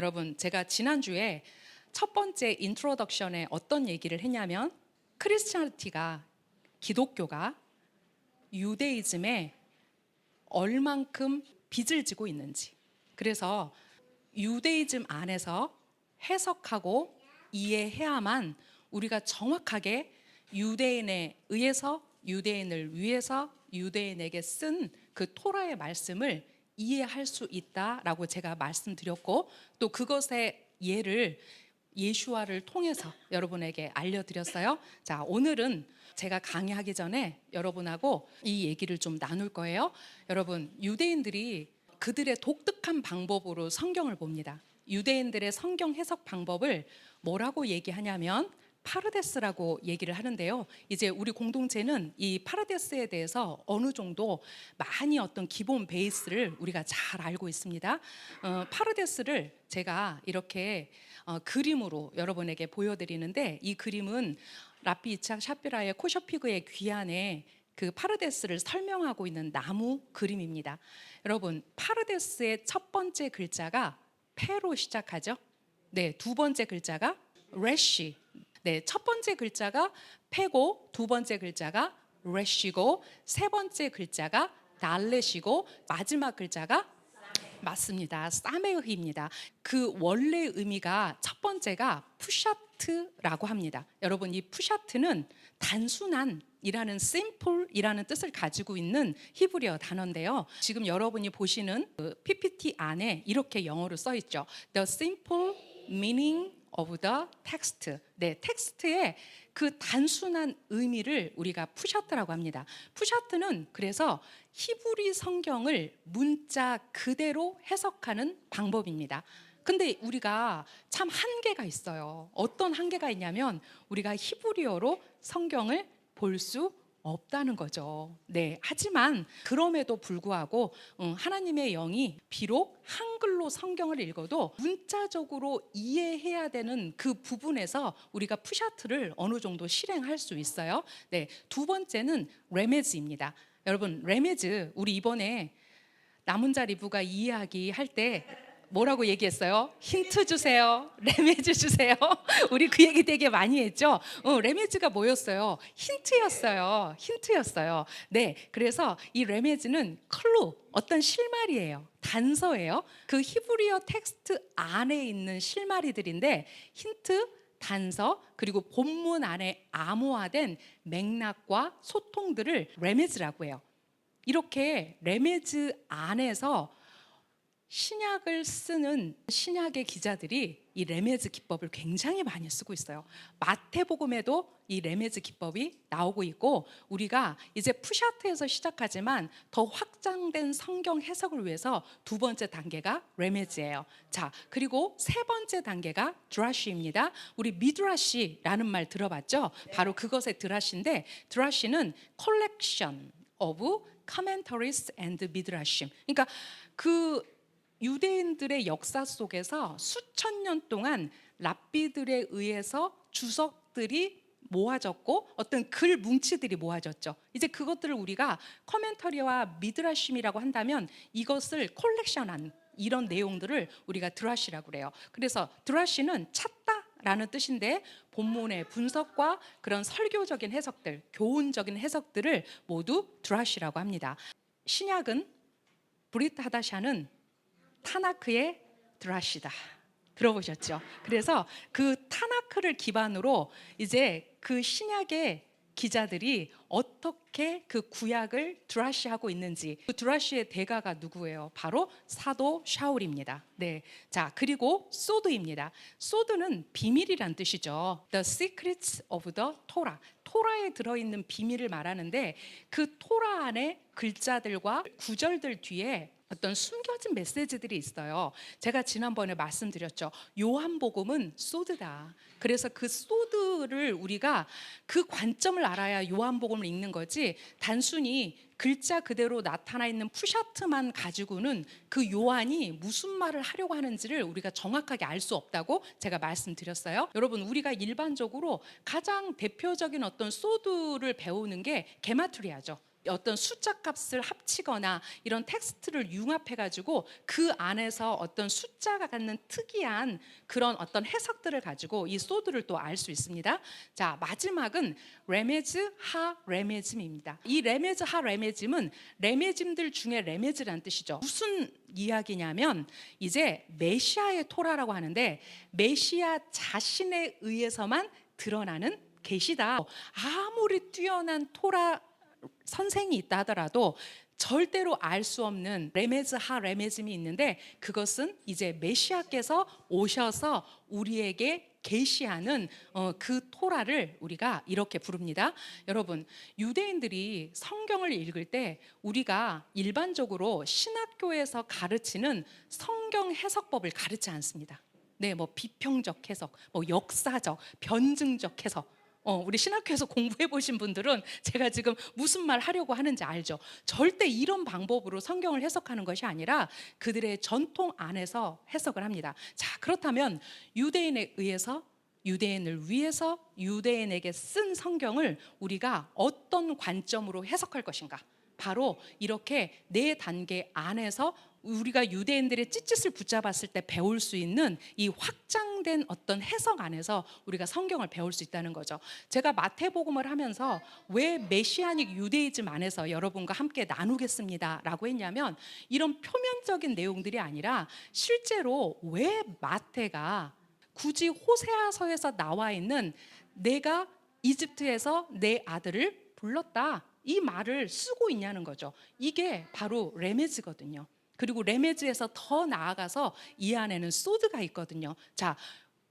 여러분, 제가 지난주에 첫 번째 인트로덕션에 어떤 얘기를 했냐면 크리스찬티가, 기독교가 유대이즘에 얼만큼 빚을 지고 있는지, 그래서 유대이즘 안에서 해석하고 이해해야만 우리가 정확하게 유대인에 의해서, 유대인을 위해서, 유대인에게 쓴 그 토라의 말씀을 이해할 수 있다라고 제가 말씀드렸고, 또 그것의 예를 예슈아를 통해서 여러분에게 알려드렸어요. 자, 오늘은 제가 강의하기 전에 여러분하고 이 얘기를 좀 나눌 거예요. 여러분, 유대인들이 그들의 독특한 방법으로 성경을 봅니다. 유대인들의 성경 해석 방법을 뭐라고 얘기하냐면 파르데스라고 얘기를 하는데요. 이제 우리 공동체는 이 파르데스에 대해서 어느 정도 많이 어떤 기본 베이스를 우리가 잘 알고 있습니다. 파르데스를 제가 이렇게 그림으로 여러분에게 보여드리는데, 이 그림은 라피 이착 샤피라의 코셔피그의 귀환에 그 파르데스를 설명하고 있는 나무 그림입니다. 여러분, 파르데스의 첫 번째 글자가 페로 시작하죠. 네, 두 번째 글자가 레시. 네, 첫 번째 글자가 페고, 두 번째 글자가 레시고, 세 번째 글자가 달렛이고, 마지막 글자가 맞습니다. 사메흐입니다. 그 원래 의미가 첫 번째가 푸샤트라고 합니다. 여러분, 이 푸샤트는 단순한 이라는 simple이라는 뜻을 가지고 있는 히브리어 단어인데요. 지금 여러분이 보시는 그 PPT 안에 이렇게 영어로 써 있죠. The simple meaning of the text. 네, 텍스트의 그 단순한 의미를 우리가 푸샤트라고 합니다. 푸샤트는 그래서 히브리 성경을 문자 그대로 해석하는 방법입니다. 근데 우리가 참 한계가 있어요. 어떤 한계가 있냐면 우리가 히브리어로 성경을 볼 수 없다는 거죠. 네, 하지만 그럼에도 불구하고 하나님의 영이 비록 한글로 성경을 읽어도 문자적으로 이해해야 되는 그 부분에서 우리가 푸샤트를 어느 정도 실행할 수 있어요. 네, 두 번째는 레메즈입니다. 여러분, 레메즈, 우리 이번에 남은 리부가 이해하기 할 때 뭐라고 얘기했어요? 힌트 주세요. 레메즈 주세요. 우리 그 얘기 되게 많이 했죠. 레메즈가 뭐였어요? 힌트였어요. 힌트였어요. 네, 그래서 이 레메즈는 클루, 어떤 실마리예요. 단서예요. 그 히브리어 텍스트 안에 있는 실마리들인데 힌트, 단서, 그리고 본문 안에 암호화된 맥락과 소통들을 레메즈라고 해요. 이렇게 레메즈 안에서 신약을 쓰는 신약의 기자들이 이 레메즈 기법을 굉장히 많이 쓰고 있어요. 마태복음에도 이 레메즈 기법이 나오고 있고, 우리가 이제 푸샤트에서 시작하지만 더 확장된 성경 해석을 위해서 두 번째 단계가 레메즈예요. 자, 그리고 세 번째 단계가 드라시입니다. 우리 미드라시라는 말 들어봤죠? 바로 그것의 드라시인데, 드라시는 collection of commentaries and midrashim. 그러니까 그 유대인들의 역사 속에서 수천 년 동안 랍비들에 의해서 주석들이 모아졌고 어떤 글 뭉치들이 모아졌죠. 이제 그것들을 우리가 커멘터리와 미드라심이라고 한다면 이것을 콜렉션한 이런 내용들을 우리가 드라시라고 그래요. 그래서 드라시는 찾다라는 뜻인데 본문의 분석과 그런 설교적인 해석들, 교훈적인 해석들을 모두 드라시라고 합니다. 신약은 브릿 하다샤는 타나크의 드라시다. 들어보셨죠? 그래서 그 타나크를 기반으로 이제 그 신약의 기자들이 어떻게 그 구약을 드라시하고 있는지, 그 드라시의 대가가 누구예요? 바로 사도 샤울입니다. 네, 자, 그리고 소드입니다. 소드는 비밀이란 뜻이죠. The secrets of the Torah. 토라에 들어있는 비밀을 말하는데 그 토라 안에 글자들과 구절들 뒤에 어떤 숨겨진 메시지들이 있어요. 제가 지난번에 말씀드렸죠. 요한복음은 소드다. 그래서 그 소드를 우리가 그 관점을 알아야 요한복음을 읽는 거지, 단순히 글자 그대로 나타나 있는 푸샤트만 가지고는 그 요한이 무슨 말을 하려고 하는지를 우리가 정확하게 알 수 없다고 제가 말씀드렸어요. 여러분, 우리가 일반적으로 가장 대표적인 어떤 소드를 배우는 게 게마트리아죠. 어떤 숫자 값을 합치거나 이런 텍스트를 융합해가지고 그 안에서 어떤 숫자가 갖는 특이한 그런 어떤 해석들을 가지고 이 소드를 또 알 수 있습니다. 자, 마지막은 레메즈 하 레메즘입니다. 이 레메즈 하 레메즘은 레메즘들 중에 레메즈라는 뜻이죠. 무슨 이야기냐면 이제 메시아의 토라라고 하는데 메시아 자신에 의해서만 드러나는 계시다. 아무리 뛰어난 토라 선생이 있다 하더라도 절대로 알 수 없는 레메즈 하 레메즘이 있는데 그것은 이제 메시아께서 오셔서 우리에게 계시하는 그 토라를 우리가 이렇게 부릅니다. 여러분, 유대인들이 성경을 읽을 때 우리가 일반적으로 신학교에서 가르치는 성경 해석법을 가르치지 않습니다. 네, 뭐 비평적 해석, 뭐 역사적, 변증적 해석. 우리 신학교에서 공부해 보신 분들은 제가 지금 무슨 말 하려고 하는지 알죠? 절대 이런 방법으로 성경을 해석하는 것이 아니라 그들의 전통 안에서 해석을 합니다. 자, 그렇다면 유대인에 의해서 유대인을 위해서 유대인에게 쓴 성경을 우리가 어떤 관점으로 해석할 것인가? 바로 이렇게 네 단계 안에서 우리가 유대인들의 찌짓을 붙잡았을 때 배울 수 있는 이 확장된 어떤 해석 안에서 우리가 성경을 배울 수 있다는 거죠. 제가 마태복음을 하면서 왜 메시아닉 유대이즘 안에서 여러분과 함께 나누겠습니다 라고 했냐면 이런 표면적인 내용들이 아니라 실제로 왜 마태가 굳이 호세아서에서 나와 있는 내가 이집트에서 내 아들을 불렀다 이 말을 쓰고 있냐는 거죠. 이게 바로 레메즈거든요. 그리고 레메즈에서 더 나아가서 이 안에는 소드가 있거든요. 자,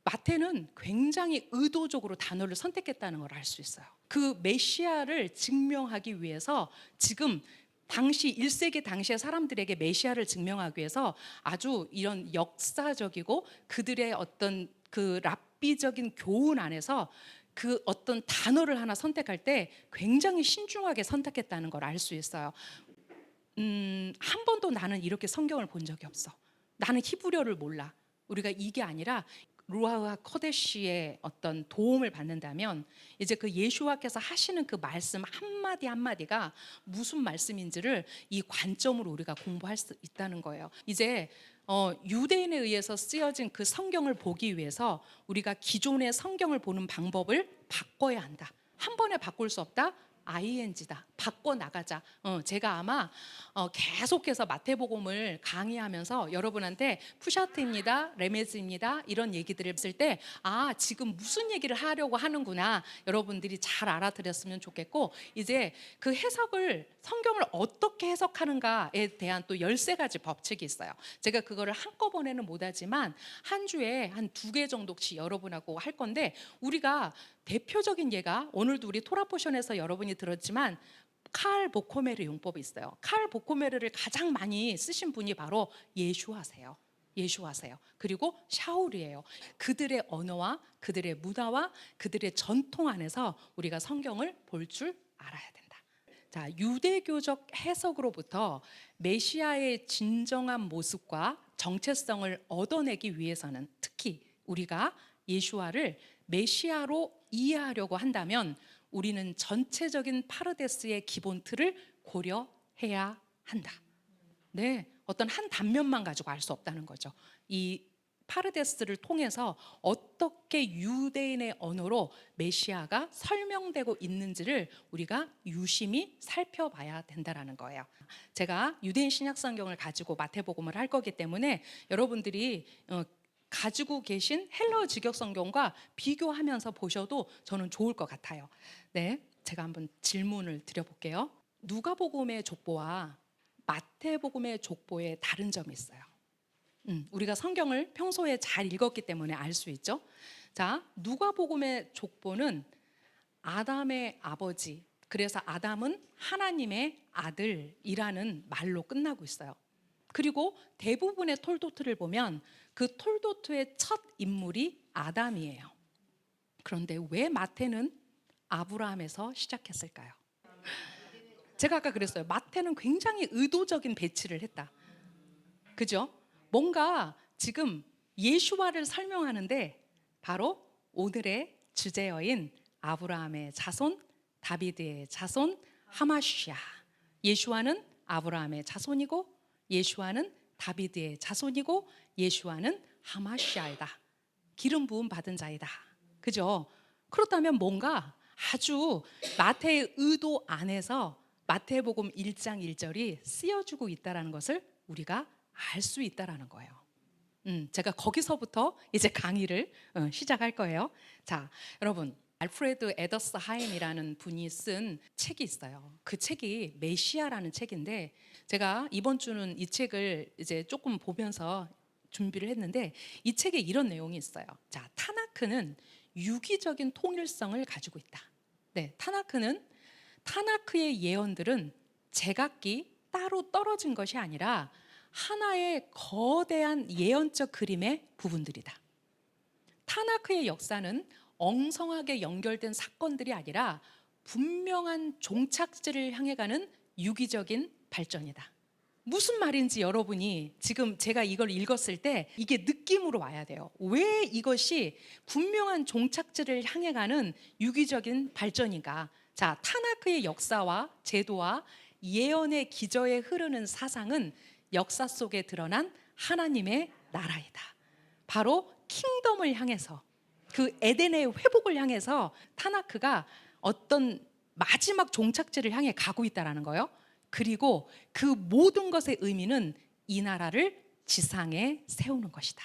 마태는 굉장히 의도적으로 단어를 선택했다는 걸 알 수 있어요. 그 메시아를 증명하기 위해서 지금 당시 1세기 당시의 사람들에게 메시아를 증명하기 위해서 아주 이런 역사적이고 그들의 어떤 그 랍비적인 교훈 안에서 그 어떤 단어를 하나 선택할 때 굉장히 신중하게 선택했다는 걸 알 수 있어요. 한 번도 나는 이렇게 성경을 본 적이 없어. 나는 히브리어를 몰라. 우리가 이게 아니라 루아흐 코데시의 어떤 도움을 받는다면 이제 그 예수와께서 하시는 그 말씀 한마디 한마디가 무슨 말씀인지를 이 관점으로 우리가 공부할 수 있다는 거예요. 이제 유대인에 의해서 쓰여진 그 성경을 보기 위해서 우리가 기존의 성경을 보는 방법을 바꿔야 한다. 한 번에 바꿀 수 없다. ING다. 바꿔 나가자. 제가 아마 계속해서 마태복음을 강의하면서 여러분한테 푸샤트입니다, 레메즈입니다 이런 얘기들을 했을 때 지금 무슨 얘기를 하려고 하는구나 여러분들이 잘 알아들었으면 좋겠고 이제 그 해석을 성경을 어떻게 해석하는가에 대한 또 13가지 법칙이 있어요. 제가 그거를 한꺼번에는 못하지만 한 주에 한 2개 정도씩 여러분하고 할 건데 우리가 대표적인 예가 오늘도 우리 토라포션에서 여러분이 들었지만 칼 보코메르 용법이 있어요. 칼 보코메르를 가장 많이 쓰신 분이 바로 예수하세요. 예수하세요. 그리고 샤울이에요. 그들의 언어와 그들의 문화와 그들의 전통 안에서 우리가 성경을 볼 줄 알아야 된다. 자, 유대교적 해석으로부터 메시아의 진정한 모습과 정체성을 얻어내기 위해서는 특히 우리가 예수와를 메시아로 이해하려고 한다면 우리는 전체적인 파르데스의 기본 틀을 고려해야 한다. 네, 어떤 한 단면만 가지고 알 수 없다는 거죠. 이 파르데스를 통해서 어떻게 유대인의 언어로 메시아가 설명되고 있는지를 우리가 유심히 살펴봐야 된다는 거예요. 제가 유대인 신약성경을 가지고 마태복음을 할 거기 때문에 여러분들이 가지고 계신 헬러 직역성경과 비교하면서 보셔도 저는 좋을 것 같아요. 네, 제가 한번 질문을 드려볼게요. 누가복음의 족보와 마태복음의 족보에 다른 점이 있어요. 우리가 성경을 평소에 잘 읽었기 때문에 알 수 있죠. 자, 누가복음의 족보는 아담의 아버지, 그래서 아담은 하나님의 아들이라는 말로 끝나고 있어요. 그리고 대부분의 톨도트를 보면 그 톨도트의 첫 인물이 아담이에요. 그런데 왜 마태는 아브라함에서 시작했을까요? 제가 아까 그랬어요. 마태는 굉장히 의도적인 배치를 했다. 그죠? 뭔가 지금 예수와를 설명하는데 바로 오늘의 주제어인 아브라함의 자손, 다비드의 자손, 하마시아 예수와는 아브라함의 자손이고 예수와는 다비드의 자손이고 예수와는 하마시아이다. 기름 부음 받은 자이다. 그죠? 그렇다면 뭔가 아주 마태의 의도 안에서 마태복음 1장 1절이 쓰여주고 있다는 것을 우리가 알 수 있다는 거예요. 제가 거기서부터 이제 강의를 시작할 거예요. 자, 여러분, 알프레드 에더스 하임이라는 분이 쓴 책이 있어요. 그 책이 메시아라는 책인데 제가 이번 주는 이 책을 이제 조금 보면서 준비를 했는데 이 책에 이런 내용이 있어요. 자, 타나크는 유기적인 통일성을 가지고 있다. 네, 타나크의 예언들은 제각기 따로 떨어진 것이 아니라 하나의 거대한 예언적 그림의 부분들이다. 타나크의 역사는 엉성하게 연결된 사건들이 아니라 분명한 종착지를 향해 가는 유기적인 발전이다. 무슨 말인지 여러분이 지금 제가 이걸 읽었을 때 이게 느낌으로 와야 돼요. 왜 이것이 분명한 종착지를 향해 가는 유기적인 발전인가? 자, 타나크의 역사와 제도와 예언의 기저에 흐르는 사상은 역사 속에 드러난 하나님의 나라이다. 바로 킹덤을 향해서, 그 에덴의 회복을 향해서 타나크가 어떤 마지막 종착지를 향해 가고 있다는 거예요. 그리고 그 모든 것의 의미는 이 나라를 지상에 세우는 것이다.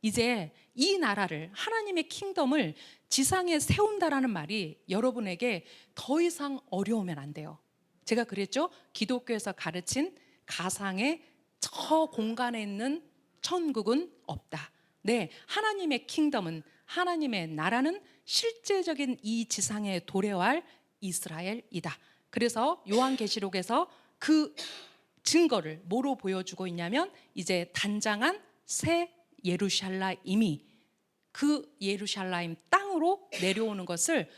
이제 이 나라를, 하나님의 킹덤을 지상에 세운다라는 말이 여러분에게 더 이상 어려우면 안 돼요. 제가 그랬죠? 기독교에서 가르친 가상의 저 공간에 있는 천국은 없다. 네, 하나님의 킹덤은, 하나님의 나라는 실제적인 이 지상에 도래할 이스라엘이다. 그래서 요한계시록에서 그 증거를 뭐로 보여주고 있냐면 이제 단장한 새 예루살렘이 그 예루살렘 땅으로 내려오는 것을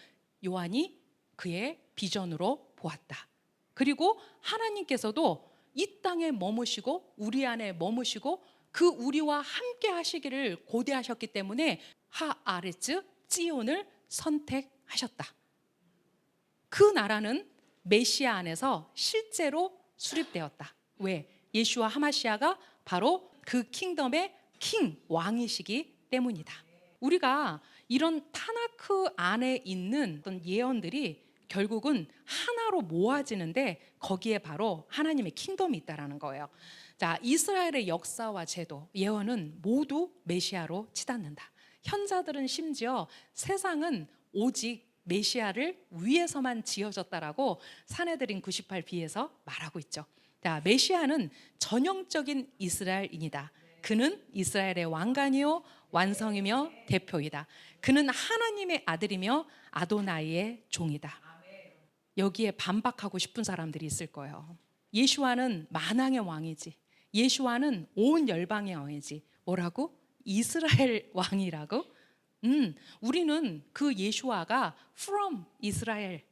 요한이 그의 비전으로 보았다. 그리고 하나님께서도 이 땅에 머무시고 우리 안에 머무시고 그 우리와 함께 하시기를 고대하셨기 때문에 하아레츠 찌온을 선택하셨다. 그 나라는 메시아 안에서 실제로 수립되었다. 왜? 예수와 하마시아가 바로 그 킹덤의 킹, 왕이시기 때문이다. 우리가 이런 타나크 안에 있는 어떤 예언들이 결국은 하나로 모아지는데 거기에 바로 하나님의 킹덤이 있다는 거예요. 자, 이스라엘의 역사와 제도, 예언은 모두 메시아로 치닫는다. 현자들은 심지어 세상은 오직 메시아를 위해서만 지어졌다라고 산헤드린 98b에서 말하고 있죠. 자, 메시아는 전형적인 이스라엘인이다. 그는 이스라엘의 왕관이요 완성이며 대표이다. 그는 하나님의 아들이며 아도나이의 종이다. 여기에 반박하고 싶은 사람들이 있을 거예요. 예수와는 만왕의 왕이지, 예수와는 온 열방의 왕이지, 뭐라고? 이스라엘 왕이라고? 우리는 그 예수와가 from 이스라엘,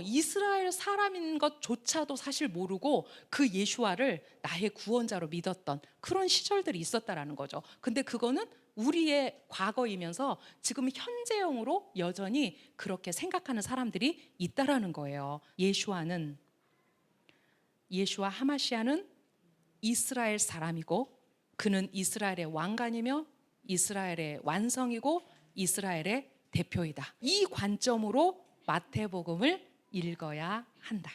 이스라엘 사람인 것조차도 사실 모르고 그 예수와를 나의 구원자로 믿었던 그런 시절들이 있었다라는 거죠. 근데 그거는 우리의 과거이면서 지금 현재형으로 여전히 그렇게 생각하는 사람들이 있다라는 거예요. 예수와 하마시아는 이스라엘 사람이고 그는 이스라엘의 왕관이며 이스라엘의 완성이고 이스라엘의 대표이다. 이 관점으로 마태복음을 읽어야 한다.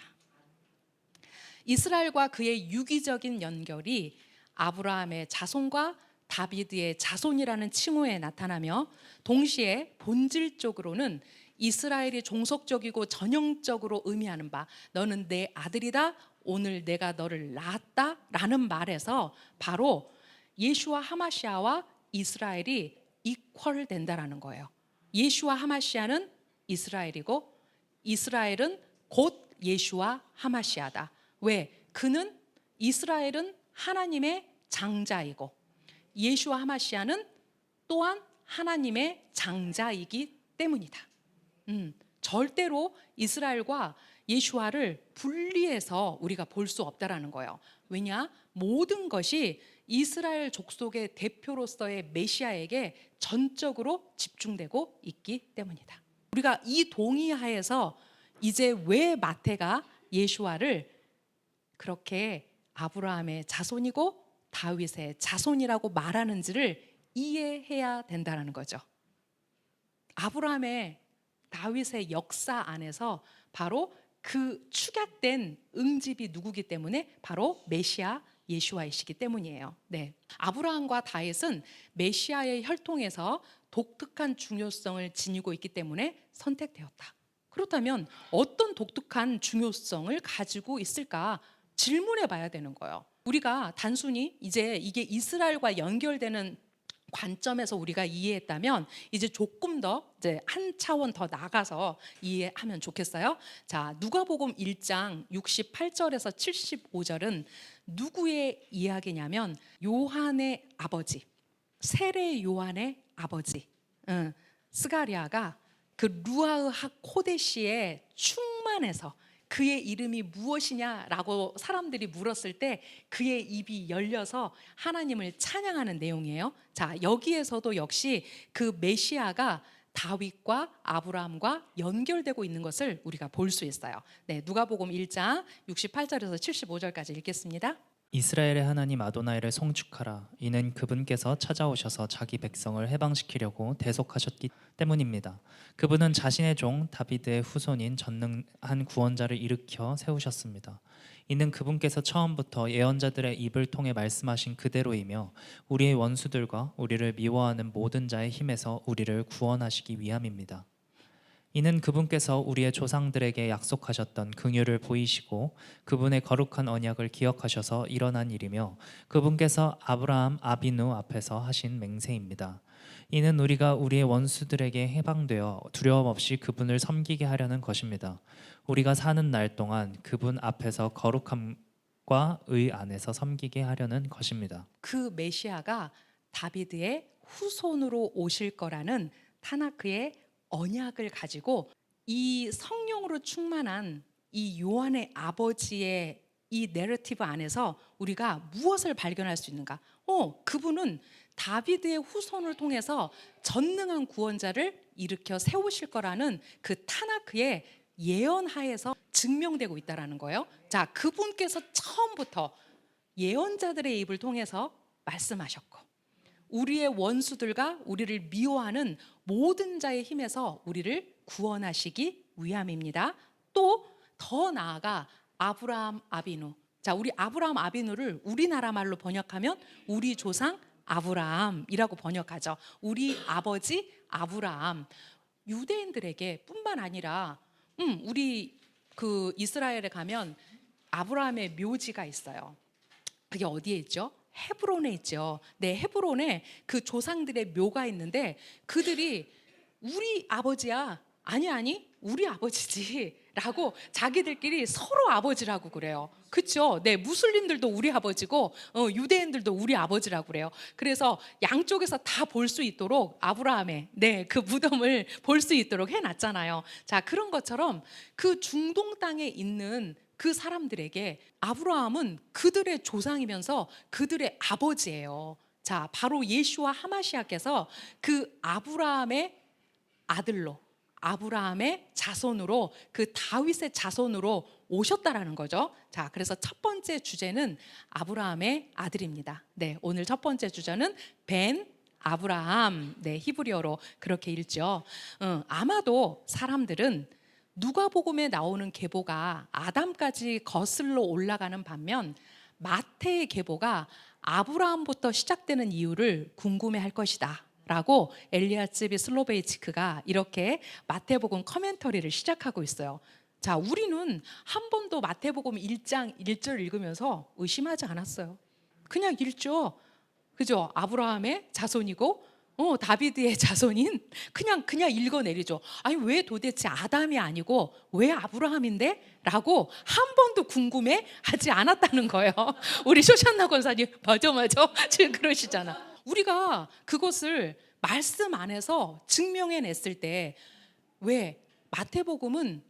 이스라엘과 그의 유기적인 연결이 아브라함의 자손과 다비드의 자손이라는 칭호에 나타나며 동시에 본질적으로는 이스라엘이 종속적이고 전형적으로 의미하는 바 너는 내 아들이다, 오늘 내가 너를 낳았다 라는 말에서 바로 예수와 하마시아와 이스라엘이 이퀄 된다라는 거예요. 예수와 하마시아는 이스라엘이고 이스라엘은 곧 예수와 하마시아다. 왜? 그는 이스라엘은 하나님의 장자이고 예수와 하마시아는 또한 하나님의 장자이기 때문이다. 절대로 이스라엘과 예수와를 분리해서 우리가 볼 수 없다라는 거예요. 왜냐? 모든 것이 이스라엘 족속의 대표로서의 메시아에게 전적으로 집중되고 있기 때문이다. 우리가 이 동의하에서 이제 왜 마태가 예수와를 그렇게 아브라함의 자손이고 다윗의 자손이라고 말하는지를 이해해야 된다는 거죠. 아브라함의 다윗의 역사 안에서 바로 그 축약된 응집이 누구기 때문에 바로 메시아 예수와이시기 때문이에요. 네. 아브라함과 다윗은 메시아의 혈통에서 독특한 중요성을 지니고 있기 때문에 선택되었다. 그렇다면 어떤 독특한 중요성을 가지고 있을까 질문해 봐야 되는 거예요. 우리가 단순히 이제 이게 이스라엘과 연결되는 관점에서 우리가 이해했다면 이제 조금 더 이제 한 차원 더 나가서 이해하면 좋겠어요. 자, 누가복음 1장 68절에서 75절은 누구의 이야기냐면 요한의 아버지, 세례 요한의 아버지, 스가랴가 그 루아흐 하코데시에 충만해서 그의 이름이 무엇이냐라고 사람들이 물었을 때 그의 입이 열려서 하나님을 찬양하는 내용이에요. 자, 여기에서도 역시 그 메시아가 다윗과 아브라함과 연결되고 있는 것을 우리가 볼 수 있어요. 네, 누가복음 1장 68절에서 75절까지 읽겠습니다. 이스라엘의 하나님 아도나이를 송축하라. 이는 그분께서 찾아오셔서 자기 백성을 해방시키려고 대속하셨기 때문입니다. 그분은 자신의 종 다비드의 후손인 전능한 구원자를 일으켜 세우셨습니다. 이는 그분께서 처음부터 예언자들의 입을 통해 말씀하신 그대로이며 우리의 원수들과 우리를 미워하는 모든 자의 힘에서 우리를 구원하시기 위함입니다. 이는 그분께서 우리의 조상들에게 약속하셨던 긍휼을 보이시고 그분의 거룩한 언약을 기억하셔서 일어난 일이며 그분께서 아브라함 아비누 앞에서 하신 맹세입니다. 이는 우리가 우리의 원수들에게 해방되어 두려움 없이 그분을 섬기게 하려는 것입니다. 우리가 사는 날 동안 그분 앞에서 거룩함과 의 안에서 섬기게 하려는 것입니다. 그 메시아가 다비드의 후손으로 오실 거라는 타나크의 언약을 가지고 이 성령으로 충만한 이 요한의 아버지의 이 내러티브 안에서 우리가 무엇을 발견할 수 있는가? 그분은 다비드의 후손을 통해서 전능한 구원자를 일으켜 세우실 거라는 그 타나크의 예언하에서 증명되고 있다라는 거예요. 자, 그분께서 처음부터 예언자들의 입을 통해서 말씀하셨고 우리의 원수들과 우리를 미워하는 모든 자의 힘에서 우리를 구원하시기 위함입니다. 또 더 나아가 아브라함 아비누. 자, 우리 아브라함 아비누를 우리나라 말로 번역하면 우리 조상 아브라함이라고 번역하죠. 우리 아버지 아브라함. 유대인들에게 뿐만 아니라 우리 그 이스라엘에 가면 아브라함의 묘지가 있어요. 그게 어디에 있죠? 헤브론에 있죠. 네, 헤브론에 그 조상들의 묘가 있는데 그들이 우리 아버지야. 아니 우리 아버지지 라고 자기들끼리 서로 아버지라고 그래요. 그렇죠? 네, 무슬림들도 우리 아버지고 유대인들도 우리 아버지라고 그래요. 그래서 양쪽에서 다 볼 수 있도록 아브라함의 그 무덤을 볼 수 있도록 해놨잖아요. 자, 그런 것처럼 그 중동 땅에 있는 그 사람들에게 아브라함은 그들의 조상이면서 그들의 아버지예요. 자, 바로 예수와 하마시아께서 그 아브라함의 아들로 아브라함의 자손으로 그 다윗의 자손으로 오셨다라는 거죠. 자, 그래서 첫 번째 주제는 아브라함의 아들입니다. 네, 오늘 첫 번째 주제는 벤 아브라함. 네, 히브리어로 그렇게 읽죠. 아마도 사람들은 누가복음에 나오는 계보가 아담까지 거슬러 올라가는 반면 마태의 계보가 아브라함부터 시작되는 이유를 궁금해할 것이다 라고 엘리아츠비 슬로베이치크가 이렇게 마태복음 커멘터리를 시작하고 있어요. 자, 우리는 한 번도 마태복음 1장 1절 읽으면서 의심하지 않았어요. 그냥 읽죠. 그죠? 아브라함의 자손이고 다비드의 자손인 그냥 읽어내리죠. 아니, 왜 도대체 아담이 아니고 왜 아브라함인데? 라고 한 번도 궁금해하지 않았다는 거예요. 우리 쇼샨나 권사님 맞아 지금 그러시잖아. 우리가 그것을 말씀 안에서 증명해냈을 때 왜 마태복음은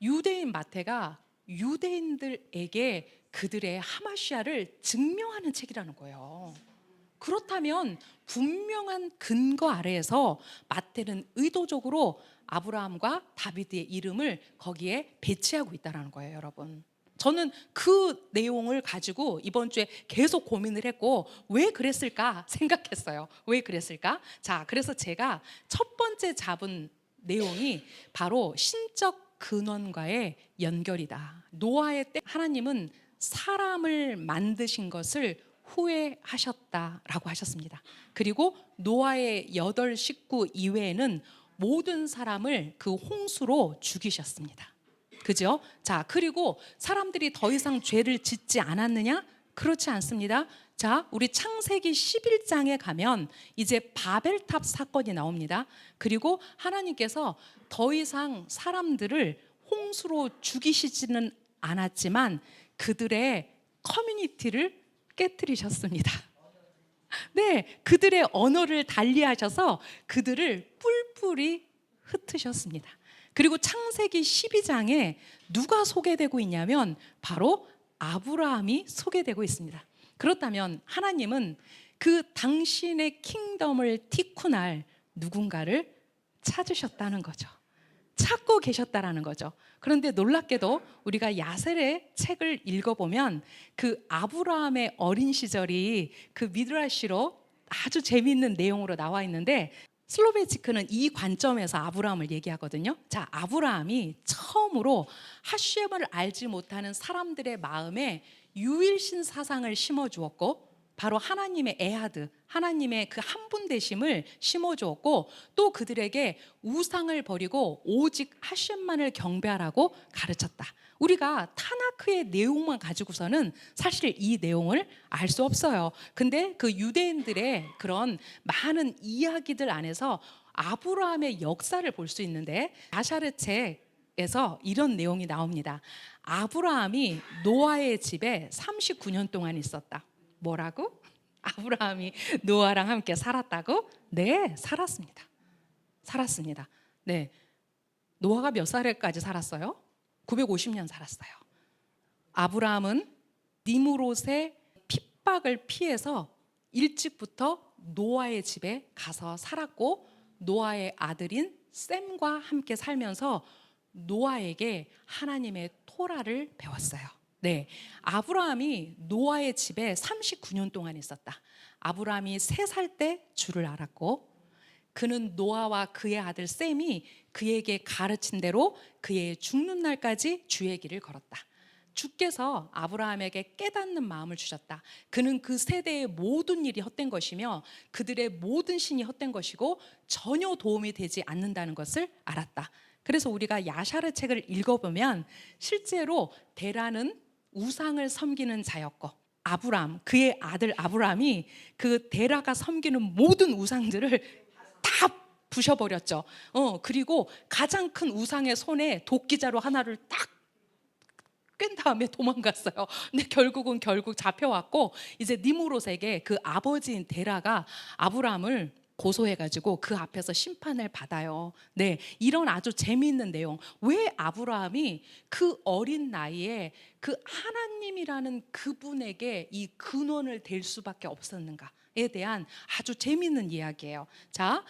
유대인 마태가 유대인들에게 그들의 하마시아를 증명하는 책이라는 거예요. 그렇다면 분명한 근거 아래에서 마태는 의도적으로 아브라함과 다비드의 이름을 거기에 배치하고 있다는 거예요, 여러분. 저는 그 내용을 가지고 이번 주에 계속 고민을 했고 왜 그랬을까 생각했어요. 왜 그랬을까? 자, 그래서 제가 첫 번째 잡은 내용이 바로 신적 근원과의 연결이다. 노아의 때 하나님은 사람을 만드신 것을 후회하셨다라고 하셨습니다. 그리고 노아의 8 식구 이외에는 모든 사람을 그 홍수로 죽이셨습니다. 그죠? 자, 그리고 사람들이 더 이상 죄를 짓지 않았느냐? 그렇지 않습니다. 자, 우리 창세기 11장에 가면 이제 바벨탑 사건이 나옵니다. 그리고 하나님께서 더 이상 사람들을 홍수로 죽이시지는 않았지만 그들의 커뮤니티를 깨뜨리셨습니다. 네, 그들의 언어를 달리하셔서 그들을 뿔뿔이 흩으셨습니다. 그리고 창세기 12장에 누가 소개되고 있냐면 바로 아브라함이 소개되고 있습니다. 그렇다면 하나님은 그 당신의 킹덤을 티쿤할 누군가를 찾으셨다는 거죠. 찾고 계셨다라는 거죠. 그런데 놀랍게도 우리가 야셀의 책을 읽어보면 그 아브라함의 어린 시절이 그 미드라시로 아주 재미있는 내용으로 나와 있는데 슬로베지크는 이 관점에서 아브라함을 얘기하거든요. 자, 아브라함이 처음으로 하셴을 알지 못하는 사람들의 마음에 유일신 사상을 심어주었고 바로 하나님의 에하드, 하나님의 그 한 분 되심을 심어주었고 또 그들에게 우상을 버리고 오직 하셴만을 경배하라고 가르쳤다. 우리가 타나크의 내용만 가지고서는 사실 이 내용을 알 수 없어요. 근데 그 유대인들의 그런 많은 이야기들 안에서 아브라함의 역사를 볼 수 있는데 야샤르 책에서 이런 내용이 나옵니다. 아브라함이 노아의 집에 39년 동안 있었다. 뭐라고? 아브라함이 노아랑 함께 살았다고? 네, 살았습니다. 살았습니다. 네, 노아가 몇 살까지 살았어요? 950년 살았어요. 아브라함은 니므롯의 핍박을 피해서 일찍부터 노아의 집에 가서 살았고 노아의 아들인 셈과 함께 살면서 노아에게 하나님의 토라를 배웠어요. 네, 아브라함이 노아의 집에 39년 동안 있었다. 아브라함이 3살 때 주를 알았고 그는 노아와 그의 아들 셈이 그에게 가르친 대로 그의 죽는 날까지 주의 길을 걸었다. 주께서 아브라함에게 깨닫는 마음을 주셨다. 그는 그 세대의 모든 일이 헛된 것이며 그들의 모든 신이 헛된 것이고 전혀 도움이 되지 않는다는 것을 알았다. 그래서 우리가 야샤르 책을 읽어보면 실제로 데라는 우상을 섬기는 자였고 아브람, 그의 아들 아브람이 그 데라가 섬기는 모든 우상들을 다 부셔버렸죠. 그리고 가장 큰 우상의 손에 도끼자루 하나를 딱 깬 다음에 도망갔어요. 근데 결국 잡혀왔고 이제 니므롯에게 그 아버지인 데라가 아브람을 고소해가지고 그 앞에서 심판을 받아요. 네, 이런 아주 재미있는 내용. 왜 아브라함이 그 어린 나이에 그 하나님이라는 그분에게 이 근원을 댈 수밖에 없었는가에 대한 아주 재미있는 이야기예요. 자,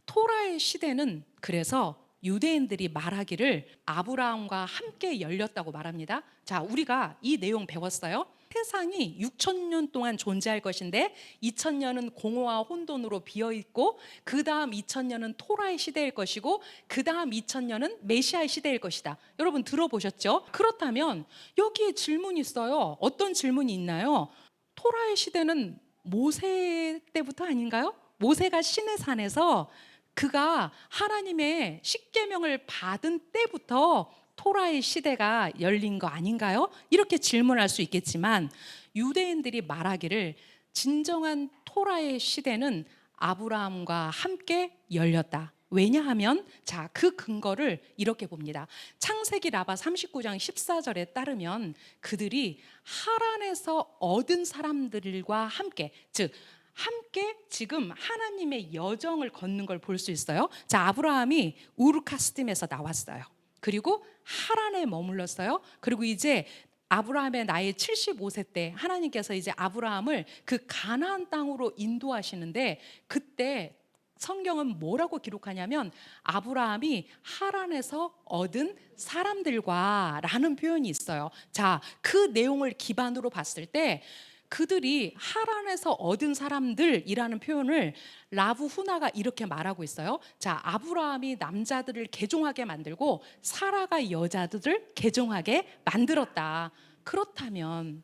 토라의 시대는 그래서 유대인들이 말하기를 아브라함과 함께 열렸다고 말합니다. 자, 우리가 이 내용 배웠어요. 세상이 6,000년 동안 존재할 것인데 2,000년은 공허와 혼돈으로 비어있고 그 다음 2,000년은 토라의 시대일 것이고 그 다음 2,000년은 메시아의 시대일 것이다. 여러분 들어보셨죠? 그렇다면 여기에 질문이 있어요. 어떤 질문이 있나요? 토라의 시대는 모세 때부터 아닌가요? 모세가 시내산에서 그가 하나님의 십계명을 받은 때부터 토라의 시대가 열린 거 아닌가요? 이렇게 질문할 수 있겠지만 유대인들이 말하기를 진정한 토라의 시대는 아브라함과 함께 열렸다. 왜냐하면 자, 그 근거를 이렇게 봅니다. 창세기 라바 39장 14절에 따르면 그들이 하란에서 얻은 사람들과 함께 즉 함께 지금 하나님의 여정을 걷는 걸 볼 수 있어요. 자, 아브라함이 우르카스딤에서 나왔어요. 그리고 하란에 머물렀어요. 그리고 이제 아브라함의 나이 75세 때 하나님께서 이제 아브라함을 그 가나안 땅으로 인도하시는데, 그때 성경은 뭐라고 기록하냐면 아브라함이 하란에서 얻은 사람들과 라는 표현이 있어요. 자, 그 내용을 기반으로 봤을 때 그들이 하란에서 얻은 사람들이라는 표현을 라브 후나가 이렇게 말하고 있어요. 자, 아브라함이 남자들을 개종하게 만들고 사라가 여자들을 개종하게 만들었다. 그렇다면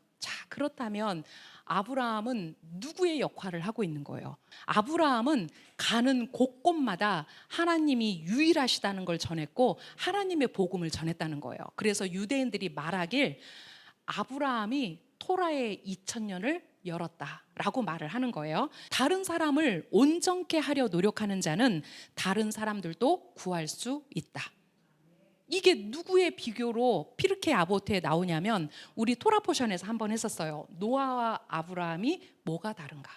아브라함은 누구의 역할을 하고 있는 거예요? 아브라함은 가는 곳곳마다 하나님이 유일하시다는 걸 전했고 하나님의 복음을 전했다는 거예요. 그래서 유대인들이 말하길 아브라함이 토라의 2000년을 열었다라고 말을 하는 거예요. 다른 사람을 온전케 하려 노력하는 자는 다른 사람들도 구할 수 있다. 이게 누구의 비교로 피르케 아보트에 나오냐면 우리 토라 포션에서 한번 했었어요. 노아와 아브라함이 뭐가 다른가?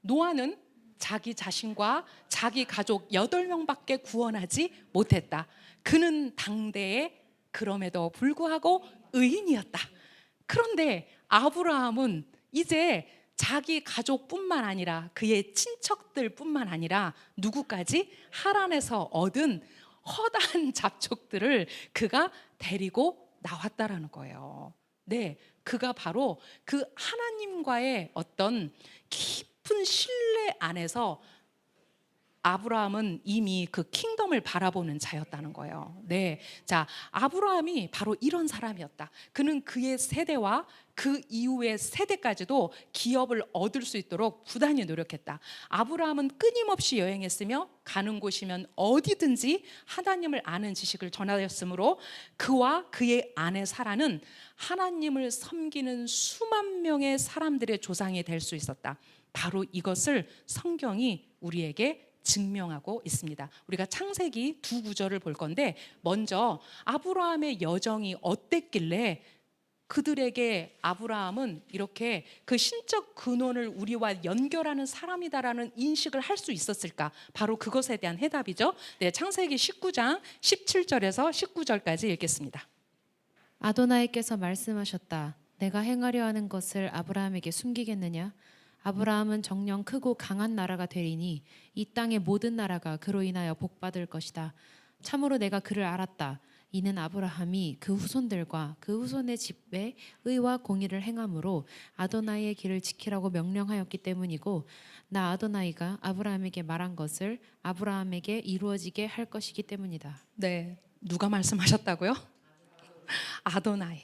노아는 자기 자신과 자기 가족 8명밖에 구원하지 못했다. 그는 당대에 그럼에도 불구하고 의인이었다. 그런데 아브라함은 이제 자기 가족뿐만 아니라 그의 친척들뿐만 아니라 누구까지? 하란에서 얻은 허다한 잡족들을 그가 데리고 나왔다라는 거예요. 네, 그가 바로 그 하나님과의 어떤 깊은 신뢰 안에서 아브라함은 이미 그 킹덤을 바라보는 자였다는 거예요. 네, 자, 아브라함이 바로 이런 사람이었다. 그는 그의 세대와 그 이후의 세대까지도 기업을 얻을 수 있도록 부단히 노력했다. 아브라함은 끊임없이 여행했으며 가는 곳이면 어디든지 하나님을 아는 지식을 전하였으므로 그와 그의 아내 사라는 하나님을 섬기는 수만 명의 사람들의 조상이 될 수 있었다. 바로 이것을 성경이 우리에게 증명하고 있습니다. 우리가 창세기 2구절을 볼 건데, 먼저 아브라함의 여정이 어땠길래 그들에게 아브라함은 이렇게 그 신적 근원을 우리와 연결하는 사람이다라는 인식을 할 수 있었을까? 바로 그것에 대한 해답이죠. 네, 창세기 19장 17절에서 19절까지 읽겠습니다. 아도나이께서 말씀하셨다. 내가 행하려 하는 것을 아브라함에게 숨기겠느냐? 아브라함은 정령 크고 강한 나라가 되리니 이 땅의 모든 나라가 그로 인하여 복받을 것이다. 참으로 내가 그를 알았다. 이는 아브라함이 그 후손들과 그 후손의 집에 의와 공의를 행함으로 아도나이의 길을 지키라고 명령하였기 때문이고, 나 아도나이가 아브라함에게 말한 것을 아브라함에게 이루어지게 할 것이기 때문이다. 네, 누가 말씀하셨다고요? 아도나이,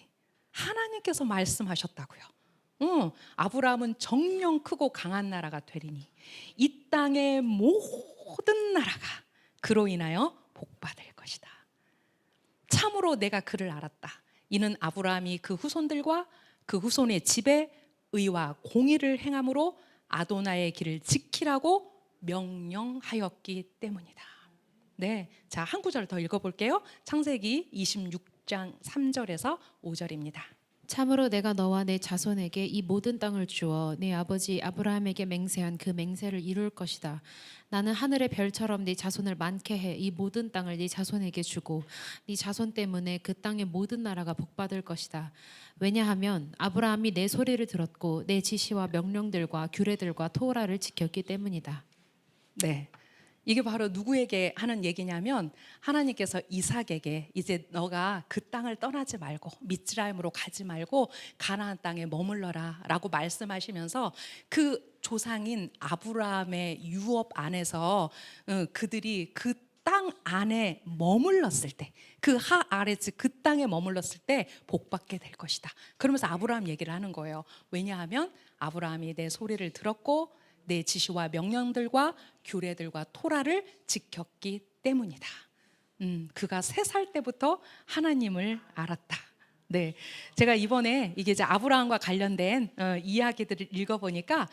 하나님께서 말씀하셨다고요. 아브라함은 정령 크고 강한 나라가 되리니 이 땅의 모든 나라가 그로 인하여 복받을 것이다. 참으로 내가 그를 알았다. 이는 아브라함이 그 후손들과 그 후손의 집에 의와 공의를 행함으로 아도나의 길을 지키라고 명령하였기 때문이다. 네, 자, 한 구절 더 읽어볼게요. 창세기 26장 3절에서 5절입니다. 참으로 내가 너와 내 자손에게 이 모든 땅을 주어 네 아버지 아브라함에게 맹세한 그 맹세를 이룰 것이다. 나는 하늘의 별처럼 네 자손을 많게 해 이 모든 땅을 네 자손에게 주고 네 자손 때문에 그 땅의 모든 나라가 복받을 것이다. 왜냐하면 아브라함이 내 소리를 들었고 내 지시와 명령들과 규례들과 토라를 지켰기 때문이다. 네, 이게 바로 누구에게 하는 얘기냐면 하나님께서 이삭에게 이제 너가 그 땅을 떠나지 말고 미츠라임으로 가지 말고 가나안 땅에 머물러라 라고 말씀하시면서 그 조상인 아브라함의 유업 안에서 그들이 그 땅 안에 머물렀을 때, 그 하아레츠 그 땅에 머물렀을 때 복받게 될 것이다. 그러면서 아브라함 얘기를 하는 거예요. 왜냐하면 아브라함이 내 소리를 들었고 내 지시와 명령들과 규례들과 토라를 지켰기 때문이다. 그가 3살 때부터 하나님을 알았다. 네, 제가 이번에 이게 이제 아브라함과 관련된 이야기들을 읽어보니까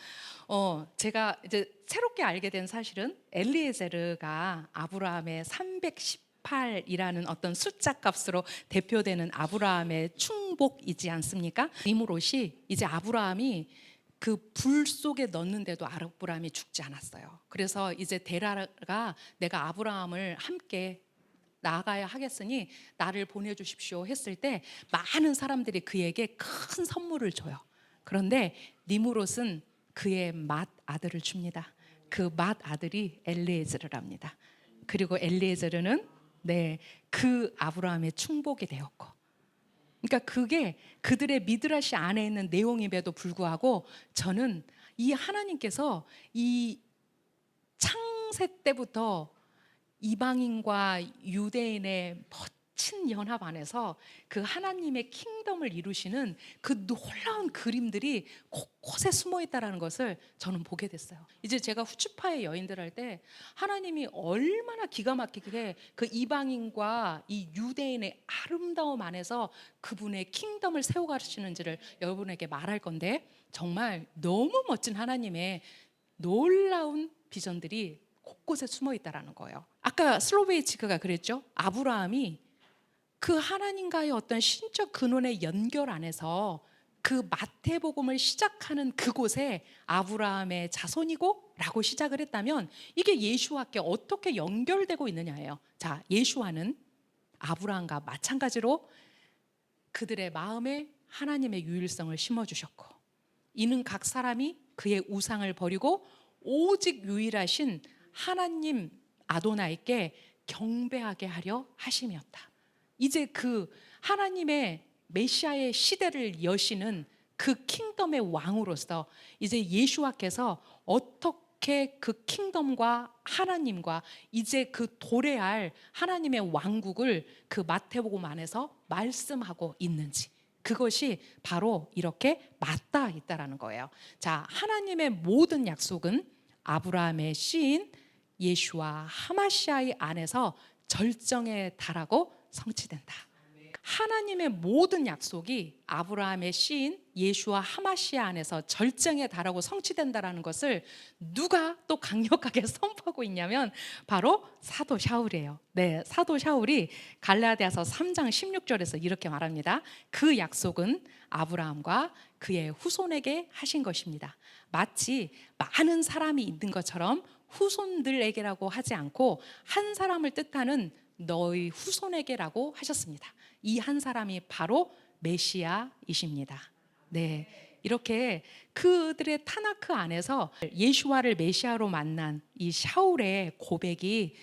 제가 이제 새롭게 알게 된 사실은 엘리에제르가 아브라함의 318이라는 어떤 숫자 값으로 대표되는 아브라함의 충복이지 않습니까? 이므롯이 이제 아브라함이 그 불 속에 넣는데도 아브라함이 죽지 않았어요. 그래서 이제 데라가 내가 아브라함을 함께 나아가야 하겠으니 나를 보내주십시오 했을 때 많은 사람들이 그에게 큰 선물을 줘요. 그런데 니무롯은 그의 맏 아들을 줍니다. 그 맏 아들이 엘리에제르랍니다. 그리고 엘리에제르는 그 아브라함의 충복이 되었고, 그러니까 그게 그들의 미드라시 안에 있는 내용임에도 불구하고 저는 이 하나님께서 이 창세 때부터 이방인과 유대인의 멋진 연합 안에서 그 하나님의 킹덤을 이루시는 그 놀라운 그림들이 곳곳에 숨어 있다는 것을 저는 보게 됐어요. 이제 제가 후추파의 여인들 할 때 하나님이 얼마나 기가 막히게 그 이방인과 이 유대인의 아름다움 안에서 그분의 킹덤을 세워가시는지를 여러분에게 말할 건데, 정말 너무 멋진 하나님의 놀라운 비전들이 곳곳에 숨어 있다라는 거예요. 아까 슬로베이치크가 그랬죠. 아브라함이 그 하나님과의 어떤 신적 근원의 연결 안에서 그 마태복음을 시작하는 그곳에 아브라함의 자손이고 라고 시작을 했다면 이게 예수와께 어떻게 연결되고 있느냐예요. 자, 예수와는 아브라함과 마찬가지로 그들의 마음에 하나님의 유일성을 심어주셨고, 이는 각 사람이 그의 우상을 버리고 오직 유일하신 하나님 아도나이께 경배하게 하려 하심이었다. 이제 그 하나님의 메시아의 시대를 여시는 그 킹덤의 왕으로서 이제 예수와께서 어떻게 그 킹덤과 하나님과 이제 그 도래할 하나님의 왕국을 그 마태복음 안에서 말씀하고 있는지, 그것이 바로 이렇게 맞닿아 있다라는 거예요. 자, 하나님의 모든 약속은 아브라함의 씨인 예수와 하마시아의 안에서 절정에 달하고 성취된다. 하나님의 모든 약속이 아브라함의 씨인 예수와 하마시아 안에서 절정에 달하고 성취된다라는 것을 누가 또 강력하게 선포하고 있냐면 바로 사도 샤울이에요. 네, 사도 샤울이 갈라디아서 3장 16절에서 이렇게 말합니다. 그 약속은 아브라함과 그의 후손에게 하신 것입니다. 마치 많은 사람이 있는 것처럼 후손들에게라고 하지 않고 한 사람을 뜻하는 너희 후손에게라고 하셨습니다. 이 한 사람이 바로 메시아이십니다. 네, 이렇게 그들의 타나크 안에서 예수와를 메시아로 만난 이 샤울의 고백이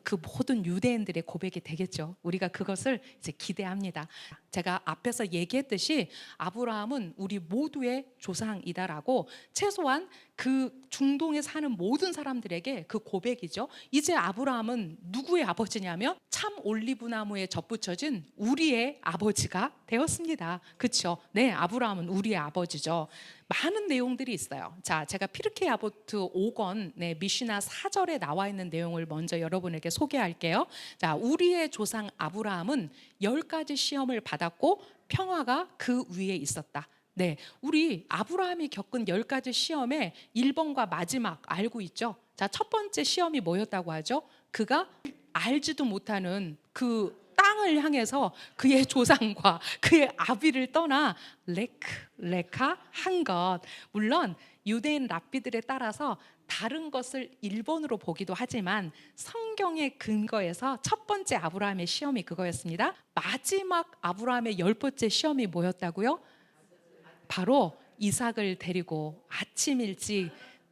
그 모든 유대인들의 고백이 되겠죠. 우리가 그것을 이제 기대합니다. 제가 앞에서 얘기했듯이 아브라함은 우리 모두의 조상이다라고 최소한 그 중동에 사는 모든 사람들에게 그 고백이죠. 이제 아브라함은 누구의 아버지냐면 참 올리브나무에 덧붙여진 우리의 아버지가 되었습니다. 그렇죠? 네, 아브라함은 우리의 아버지죠. 많은 내용들이 있어요. 자, 제가 피르케 아보트 5권 미시나 4절에 나와 있는 내용을 먼저 여러분에게 소개할게요. 자, 우리의 조상 아브라함은 10가지 시험을 받았고 평화가 그 위에 있었다. 네, 우리 아브라함이 겪은 10가지 시험의 1번과 마지막 알고 있죠? 자, 첫 번째 시험이 뭐였다고 하죠? 그가 알지도 못하는 그 땅을 향해서 그의 조상과 그의 아비를 떠나 레카 한 것. 물론 유대인 랍비들에 따라서 다른 것을 1번으로 보기도 하지만 성경의 근거에서 첫 번째 아브라함의 시험이 그거였습니다. 마지막 아브라함의 10번째 시험이 뭐였다고요? 바로 이삭을 데리고 아침 일찍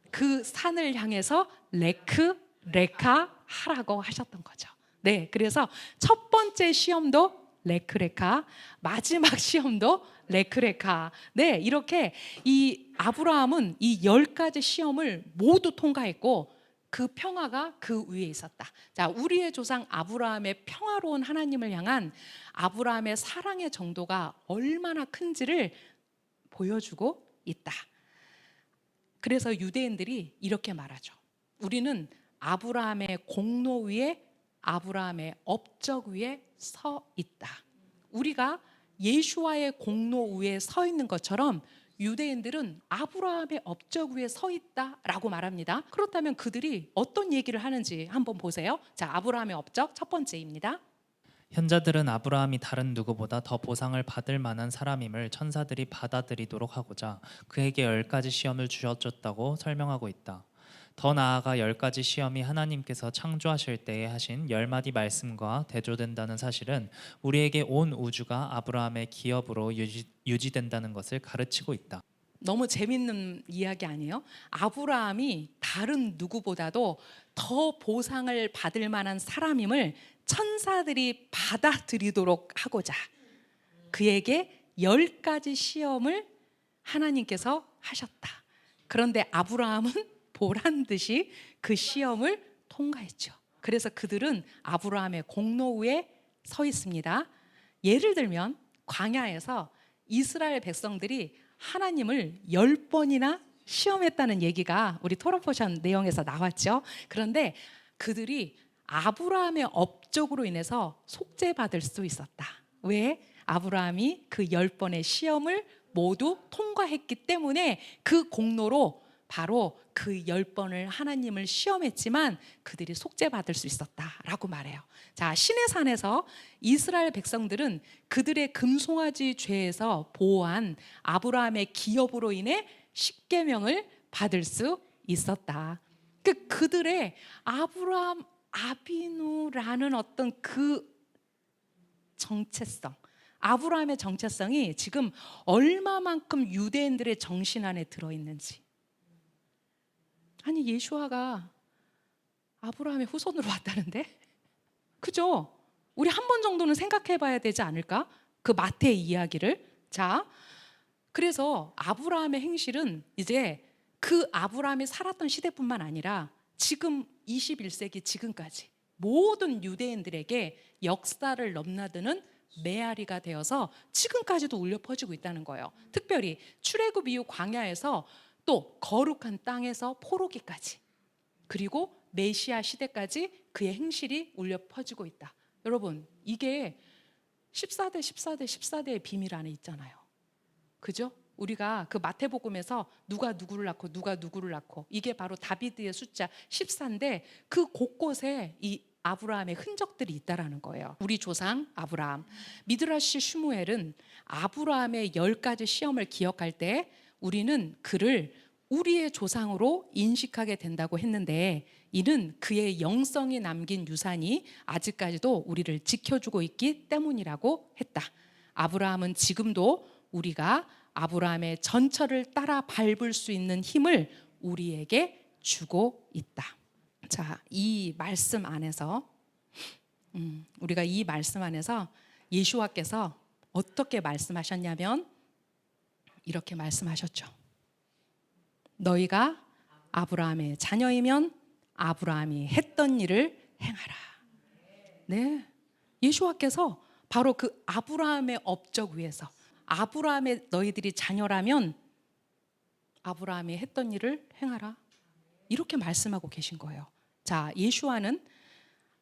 그 산을 향해서 레카 하라고 하셨던 거죠. 네, 그래서 첫 번째 시험도 레크레카, 마지막 시험도 레크레카. 네, 이렇게 이 아브라함은 이 10가지 시험을 모두 통과했고 그 평화가 그 위에 있었다. 자, 우리의 조상 아브라함의 평화로운 하나님을 향한 아브라함의 사랑의 정도가 얼마나 큰지를 보여주고 있다. 그래서 유대인들이 이렇게 말하죠. 우리는 아브라함의 공로 위에 아브라함의 업적 위에 서 있다. 우리가 예수와의 공로 위에 서 있는 것처럼 유대인들은 아브라함의 업적 위에 서 있다라고 말합니다. 그렇다면 그들이 어떤 얘기를 하는지 한번 보세요. 자, 아브라함의 업적 첫 번째입니다. 현자들은 아브라함이 다른 누구보다 더 보상을 받을 만한 사람임을 천사들이 받아들이도록 하고자 그에게 10가지 시험을 주셨다고 설명하고 있다. 더 나아가 10가지 시험이 하나님께서 창조하실 때에 하신 10마디 말씀과 대조된다는 사실은 우리에게 온 우주가 아브라함의 기업으로 유지된다는 것을 가르치고 있다. 너무 재밌는 이야기 아니에요? 아브라함이 다른 누구보다도 더 보상을 받을 만한 사람임을 천사들이 받아들이도록 하고자 그에게 10가지 시험을 하나님께서 하셨다. 그런데 아브라함은 보란 듯이 그 시험을 통과했죠. 그래서 그들은 아브라함의 공로 위에 서 있습니다. 예를 들면 광야에서 이스라엘 백성들이 하나님을 10번이나 시험했다는 얘기가 우리 토라 포션 내용에서 나왔죠. 그런데 그들이 아브라함의 업적으로 인해서 속죄받을 수 있었다. 왜? 아브라함이 그 10번의 시험을 모두 통과했기 때문에 그 공로로 바로 그 10번을 하나님을 시험했지만 그들이 속죄받을 수 있었다라고 말해요. 자, 시내 산에서 이스라엘 백성들은 그들의 금송아지 죄에서 보호한 아브라함의 기업으로 인해 십계명을 받을 수 있었다. 그들의 아브라함 아비누라는 어떤 그 정체성, 아브라함의 정체성이 지금 얼마만큼 유대인들의 정신 안에 들어있는지. 아니, 예수아가 아브라함의 후손으로 왔다는데? 그죠? 우리 한 번 정도는 생각해 봐야 되지 않을까? 그 마태의 이야기를. 자, 그래서 아브라함의 행실은 이제 그 아브라함이 살았던 시대뿐만 아니라 지금 21세기 지금까지 모든 유대인들에게 역사를 넘나드는 메아리가 되어서 지금까지도 울려 퍼지고 있다는 거예요. 특별히 출애굽 이후 광야에서 또 거룩한 땅에서 포로기까지 그리고 메시아 시대까지 그의 행실이 울려 퍼지고 있다. 여러분, 이게 14대 14대 14대의 비밀 안에 있잖아요. 그죠? 우리가 그 마태복음에서 누가 누구를 낳고 누가 누구를 낳고 이게 바로 다비드의 숫자 14인데 그 곳곳에 이 아브라함의 흔적들이 있다라는 거예요. 우리 조상 아브라함, 미드라시 슈무엘은 아브라함의 10가지 시험을 기억할 때 우리는 그를 우리의 조상으로 인식하게 된다고 했는데 이는 그의 영성이 남긴 유산이 아직까지도 우리를 지켜주고 있기 때문이라고 했다. 아브라함은 지금도 우리가 아브라함의 전철을 따라 밟을 수 있는 힘을 우리에게 주고 있다. 자, 이 말씀 안에서 우리가 이 말씀 안에서 예수와께서 어떻게 말씀하셨냐면 이렇게 말씀하셨죠. 너희가 아브라함의 자녀이면 아브라함이 했던 일을 행하라. 네, 예수와께서 바로 그 아브라함의 업적 위에서 아브라함의 너희들이 자녀라면 아브라함이 했던 일을 행하라. 이렇게 말씀하고 계신 거예요. 자, 예수와는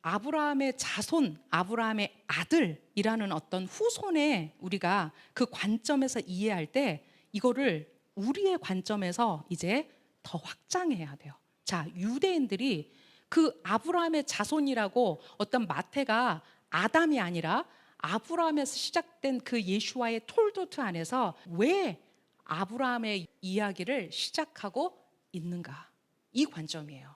아브라함의 자손, 아브라함의 아들이라는 어떤 후손에 우리가 그 관점에서 이해할 때 이거를 우리의 관점에서 이제 더 확장해야 돼요. 자, 유대인들이 그 아브라함의 자손이라고 어떤 마태가 아담이 아니라 아브라함에서 시작된 그 예수와의 톨도트 안에서 왜 아브라함의 이야기를 시작하고 있는가? 이 관점이에요.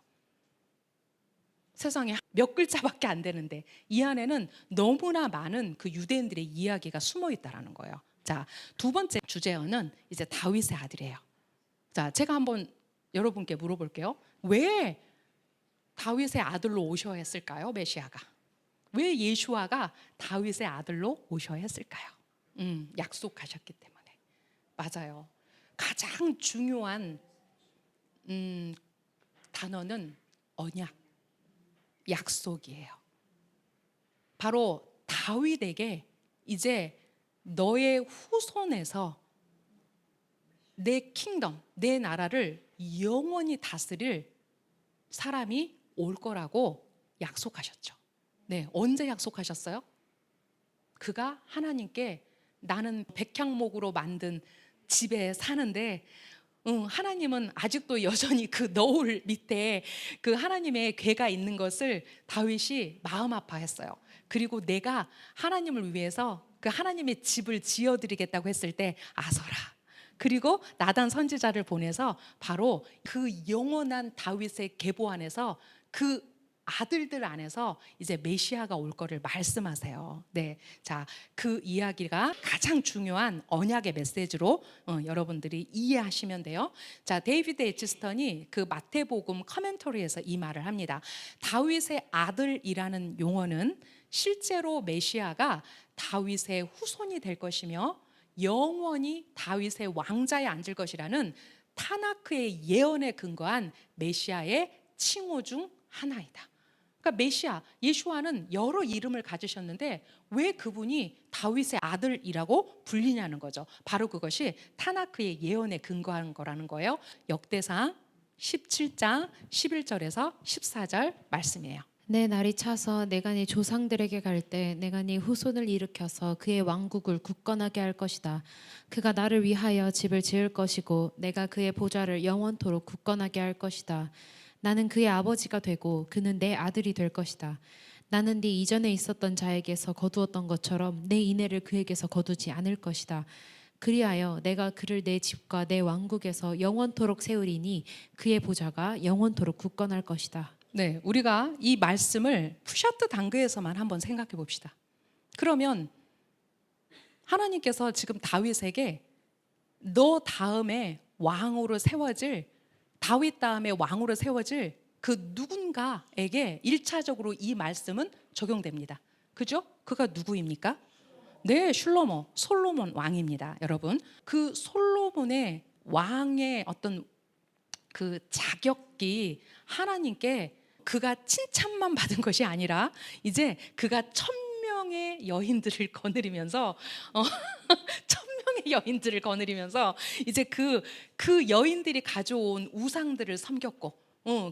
세상에 몇 글자밖에 안 되는데 이 안에는 너무나 많은 그 유대인들의 이야기가 숨어 있다라는 거예요. 자, 두 번째 주제어는 이제 다윗의 아들이에요. 자, 제가 한번 여러분께 물어볼게요. 왜 다윗의 아들로 오셔야 했을까요? 메시아가. 왜 예수아가 다윗의 아들로 오셔야 했을까요? 약속하셨기 때문에. 맞아요. 가장 중요한 단어는 언약, 약속이에요. 바로 다윗에게 이제 너의 후손에서 내 킹덤, 내 나라를 영원히 다스릴 사람이 올 거라고 약속하셨죠. 네, 언제 약속하셨어요? 그가 하나님께 나는 백향목으로 만든 집에 사는데 하나님은 아직도 여전히 그 너울 밑에 그 하나님의 궤가 있는 것을 다윗이 마음 아파했어요. 그리고 내가 하나님을 위해서 그 하나님의 집을 지어드리겠다고 했을 때 아서라 그리고 나단 선지자를 보내서 바로 그 영원한 다윗의 계보 안에서 그 아들들 안에서 이제 메시아가 올 거를 말씀하세요. 네, 자, 그 이야기가 가장 중요한 언약의 메시지로 여러분들이 이해하시면 돼요. 자, 데이비드 에치스턴이 그 마태복음 커멘터리에서 이 말을 합니다. 다윗의 아들이라는 용어는 실제로 메시아가 다윗의 후손이 될 것이며 영원히 다윗의 왕자에 앉을 것이라는 타나크의 예언에 근거한 메시아의 칭호 중 하나이다. 그러니까 메시아, 예수와는 여러 이름을 가지셨는데 왜 그분이 다윗의 아들이라고 불리냐는 거죠. 바로 그것이 타나크의 예언에 근거한 거라는 거예요. 역대상 17장 11절에서 14절 말씀이에요. 내 날이 차서 내가 네 조상들에게 갈 때 내가 네 후손을 일으켜서 그의 왕국을 굳건하게 할 것이다. 그가 나를 위하여 집을 지을 것이고 내가 그의 보좌를 영원토록 굳건하게 할 것이다. 나는 그의 아버지가 되고 그는 내 아들이 될 것이다. 나는 네 이전에 있었던 자에게서 거두었던 것처럼 내 인애를 그에게서 거두지 않을 것이다. 그리하여 내가 그를 내 집과 내 왕국에서 영원토록 세우리니 그의 보좌가 영원토록 굳건할 것이다. 네, 우리가 이 말씀을 푸샤트 단계에서만 한번 생각해 봅시다. 그러면 하나님께서 지금 다윗에게 너 다음에 왕으로 세워질, 다윗 다음에 왕으로 세워질 그 누군가에게 1차적으로 이 말씀은 적용됩니다. 그죠? 그가 누구입니까? 네, 솔로몬 왕입니다. 여러분, 그 솔로몬의 왕의 어떤 그 자격이 하나님께 그가 칭찬만 받은 것이 아니라 이제 그가 1000명의 여인들을 거느리면서 1000명의 여인들을 거느리면서 이제 그 여인들이 가져온 우상들을 섬겼고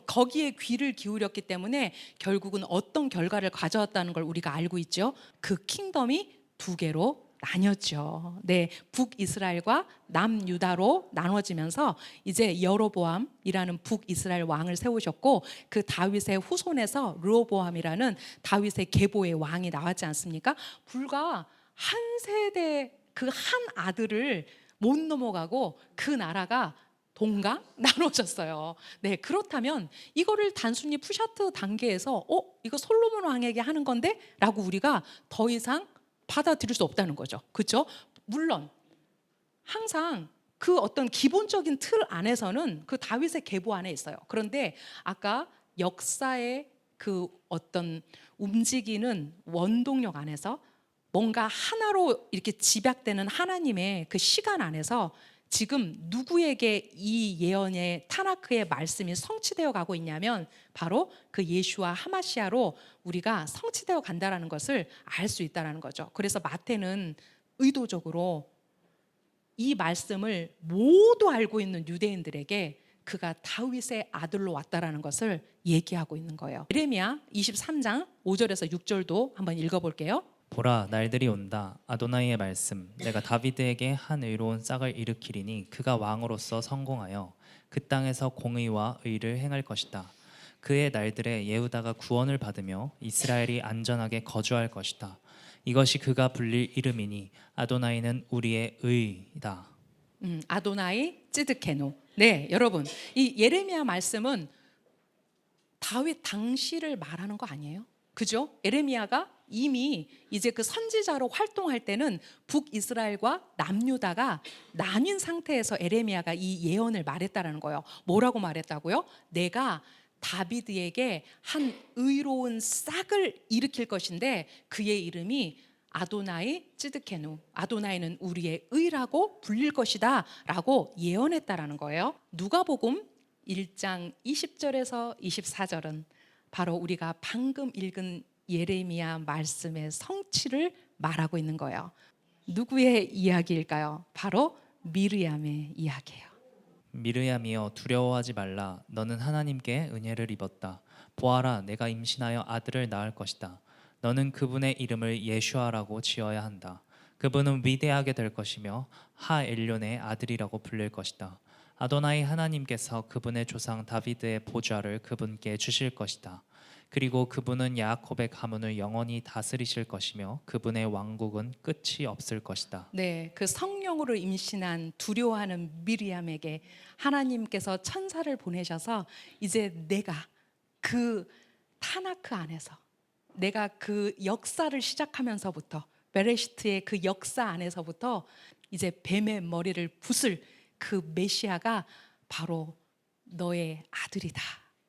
거기에 귀를 기울였기 때문에 결국은 어떤 결과를 가져왔다는 걸 우리가 알고 있죠. 그 킹덤이 두 개로 나뉘었죠. 네, 북이스라엘과 남유다로 나눠지면서 이제 여로보암이라는 북이스라엘 왕을 세우셨고 그 다윗의 후손에서 르호보암이라는 다윗의 계보의 왕이 나왔지 않습니까? 불과 한 세대 그 한 아들을 못 넘어가고 그 나라가 동강 나눠졌어요. 네, 그렇다면 이거를 단순히 푸샤트 단계에서 이거 솔로몬 왕에게 하는 건데? 라고 우리가 더 이상 받아들일 수 없다는 거죠. 그렇죠? 물론 항상 그 어떤 기본적인 틀 안에서는 그 다윗의 계보 안에 있어요. 그런데 아까 역사의 그 어떤 움직이는 원동력 안에서 뭔가 하나로 이렇게 집약되는 하나님의 그 시간 안에서 지금 누구에게 이 예언의 타나크의 말씀이 성취되어 가고 있냐면 바로 그 예수와 하마시아로 우리가 성취되어 간다라는 것을 알 수 있다라는 거죠. 그래서 마태는 의도적으로 이 말씀을 모두 알고 있는 유대인들에게 그가 다윗의 아들로 왔다라는 것을 얘기하고 있는 거예요. 예레미야 23장 5절에서 6절도 한번 읽어볼게요. 보라, 날들이 온다. 아도나이의 말씀. 내가 다윗에게 한 의로운 싹을 일으키리니 그가 왕으로서 성공하여 그 땅에서 공의와 의를 행할 것이다. 그의 날들에 예후다가 구원을 받으며 이스라엘이 안전하게 거주할 것이다. 이것이 그가 불릴 이름이니 아도나이는 우리의 의이다. 아도나이 찌드케노. 네, 여러분, 이 예레미야 말씀은 다윗 당시를 말하는 거 아니에요? 그죠? 예레미야가 이미 이제 그 선지자로 활동할 때는 북이스라엘과 남유다가 나뉜 상태에서 예레미야가 이 예언을 말했다라는 거예요. 뭐라고 말했다고요? 내가 다비드에게 한 의로운 싹을 일으킬 것인데 그의 이름이 아도나이 찌드케누, 아도나이는 우리의 의라고 불릴 것이다 라고 예언했다라는 거예요. 누가복음 1장 20절에서 24절은 바로 우리가 방금 읽은 예레미야 말씀의 성취를 말하고 있는 거예요. 누구의 이야기일까요? 바로 미르얌의 이야기예요. 미르얌이여 두려워하지 말라. 너는 하나님께 은혜를 입었다. 보아라, 내가 임신하여 아들을 낳을 것이다. 너는 그분의 이름을 예슈아라고 지어야 한다. 그분은 위대하게 될 것이며 하엘론의 아들이라고 불릴 것이다. 아도나이 하나님께서 그분의 조상 다비드의 보좌를 그분께 주실 것이다. 그리고 그분은 야곱의 가문을 영원히 다스리실 것이며 그분의 왕국은 끝이 없을 것이다. 네, 그 성령으로 임신한 두려워하는 미리암에게 하나님께서 천사를 보내셔서 이제 내가 그 타나크 안에서 내가 그 역사를 시작하면서부터 베레시트의 그 역사 안에서부터 이제 뱀의 머리를 부술 그 메시아가 바로 너의 아들이다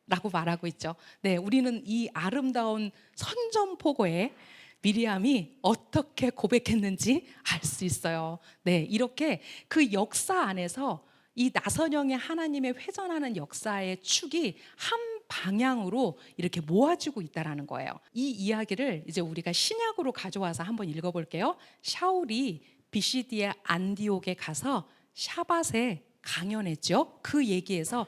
라고 말하고 있죠. 네, 우리는 이 아름다운 선전포고에 미리암이 어떻게 고백했는지 알 수 있어요. 네, 이렇게 그 역사 안에서 이 나선형의 하나님의 회전하는 역사의 축이 한 방향으로 이렇게 모아지고 있다라는 거예요. 이 이야기를 이제 우리가 신약으로 가져와서 한번 읽어볼게요. 샤울이 비시디의 안디옥에 가서 샤밧에 강연했죠. 그 얘기에서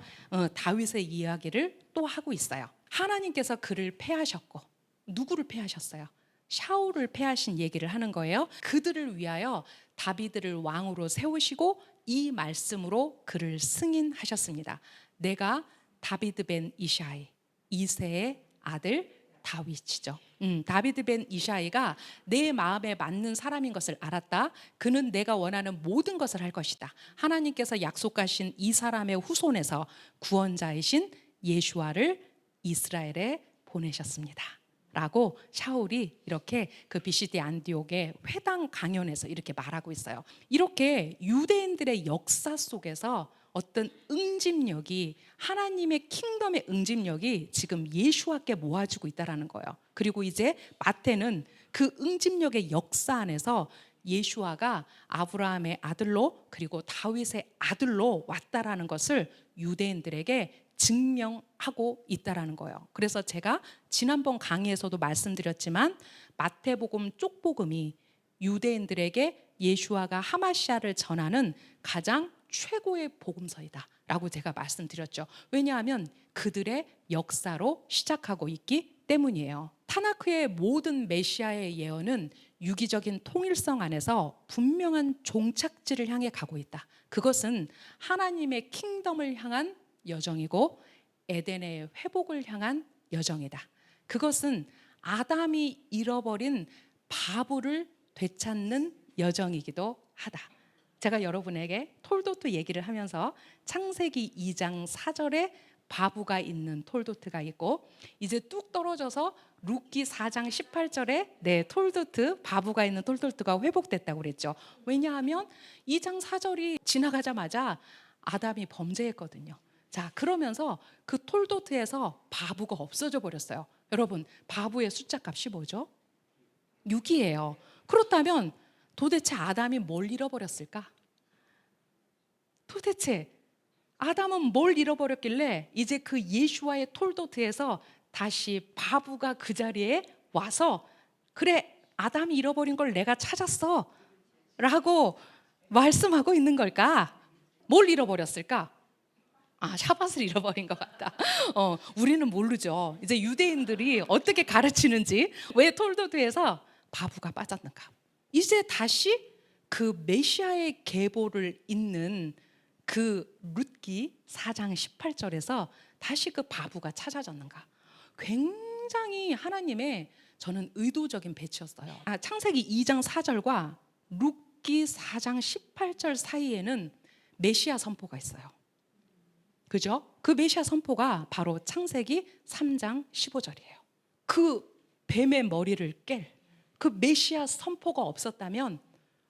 다윗의 이야기를 또 하고 있어요. 하나님께서 그를 패하셨고 누구를 패하셨어요? 샤울을 패하신 얘기를 하는 거예요. 그들을 위하여 다윗을 왕으로 세우시고 이 말씀으로 그를 승인하셨습니다. 내가 다비드 벤 이샤이, 이새의 아들 다윗이죠. 다비드 벤 이샤이가 내 마음에 맞는 사람인 것을 알았다. 그는 내가 원하는 모든 것을 할 것이다. 하나님께서 약속하신 이 사람의 후손에서 구원자이신 예수아를 이스라엘에 보내셨습니다. 라고 샤울이 이렇게 그 비시디 안디옥의 회당 강연에서 이렇게 말하고 있어요. 이렇게 유대인들의 역사 속에서 어떤 응집력이 하나님의 킹덤의 응집력이 지금 예수와께 모아지고 있다라는 거예요. 그리고 이제 마태는 그 응집력의 역사 안에서 예수아가 아브라함의 아들로 그리고 다윗의 아들로 왔다라는 것을 유대인들에게 증명하고 있다라는 거예요. 그래서 제가 지난번 강의에서도 말씀드렸지만 마태복음 쪽복음이 유대인들에게 예수아가 하마시아를 전하는 가장 최고의 복음서이다 라고 제가 말씀드렸죠. 왜냐하면 그들의 역사로 시작하고 있기 때문이에요. 타나크의 모든 메시아의 예언은 유기적인 통일성 안에서 분명한 종착지를 향해 가고 있다. 그것은 하나님의 킹덤을 향한 여정이고 에덴의 회복을 향한 여정이다. 그것은 아담이 잃어버린 바브를 되찾는 여정이기도 하다. 제가 여러분에게 톨도트 얘기를 하면서 창세기 2장 4절에 바브가 있는 톨도트가 있고 이제 뚝 떨어져서 룻기 4장 18절에 톨도트 바브가 있는 톨도트가 회복됐다고 그랬죠. 왜냐하면 2장 4절이 지나가자마자 아담이 범죄했거든요. 자, 그러면서 그 톨도트에서 바브가 없어져 버렸어요. 여러분, 바브의 숫자값이 뭐죠? 6이에요. 그렇다면 도대체 아담이 뭘 잃어버렸을까? 도대체 아담은 뭘 잃어버렸길래 이제 그 예수와의 톨도트에서 다시 바브가 그 자리에 와서 그래, 아담이 잃어버린 걸 내가 찾았어 라고 말씀하고 있는 걸까? 뭘 잃어버렸을까? 샤밧을 잃어버린 것 같다. 우리는 모르죠. 이제 유대인들이 어떻게 가르치는지, 왜 톨도트에서 바브가 빠졌는가? 이제 다시 그 메시아의 계보를 잇는 그 룻기 4장 18절에서 다시 그 바브가 찾아졌는가? 굉장히 하나님의 저는 의도적인 배치였어요. 창세기 2장 4절과 룻기 4장 18절 사이에는 메시아 선포가 있어요. 그죠? 그 메시아 선포가 바로 창세기 3장 15절이에요. 그 뱀의 머리를 깰 그 메시아 선포가 없었다면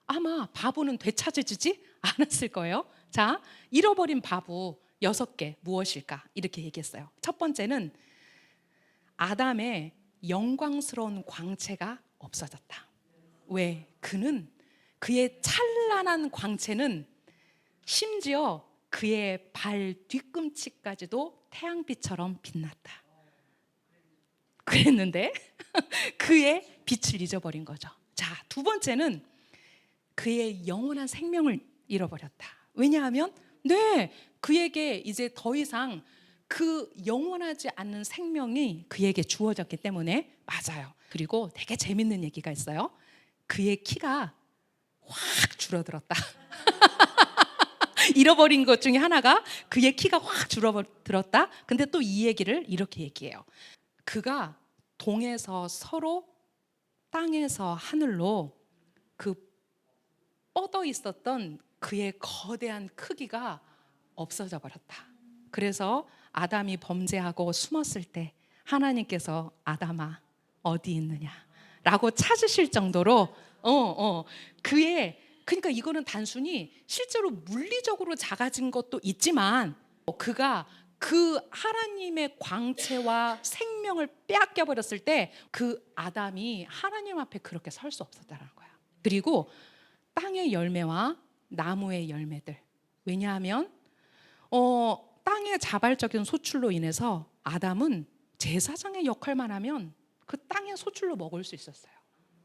아마 바브는 되찾아지지 않았을 거예요. 자, 잃어버린 바브 6개 무엇일까? 이렇게 얘기했어요. 첫 번째는 아담의 영광스러운 광채가 없어졌다. 왜? 그의 찬란한 광채는 심지어 그의 발 뒤꿈치까지도 태양빛처럼 빛났다. 그랬는데 그의 빛을 잊어버린 거죠. 자, 두 번째는 그의 영원한 생명을 잃어버렸다. 왜냐하면 그에게 이제 더 이상 그 영원하지 않는 생명이 그에게 주어졌기 때문에. 맞아요. 그리고 되게 재밌는 얘기가 있어요. 그의 키가 확 줄어들었다. 잃어버린 것 중에 하나가 그의 키가 확 줄어들었다. 근데 또 이 얘기를 이렇게 얘기해요. 그가 동에서 서로 땅에서 하늘로 그 뻗어 있었던 그의 거대한 크기가 없어져 버렸다. 그래서 아담이 범죄하고 숨었을 때 하나님께서 아담아 어디 있느냐라고 찾으실 정도로 그의 그러니까 이거는 단순히 실제로 물리적으로 작아진 것도 있지만 그가 그 하나님의 광채와 생명을 빼앗겨 버렸을 때 그 아담이 하나님 앞에 그렇게 설 수 없었다는 거야. 그리고 땅의 열매와 나무의 열매들. 왜냐하면 땅의 자발적인 소출로 인해서 아담은 제사장의 역할만 하면 그 땅의 소출로 먹을 수 있었어요.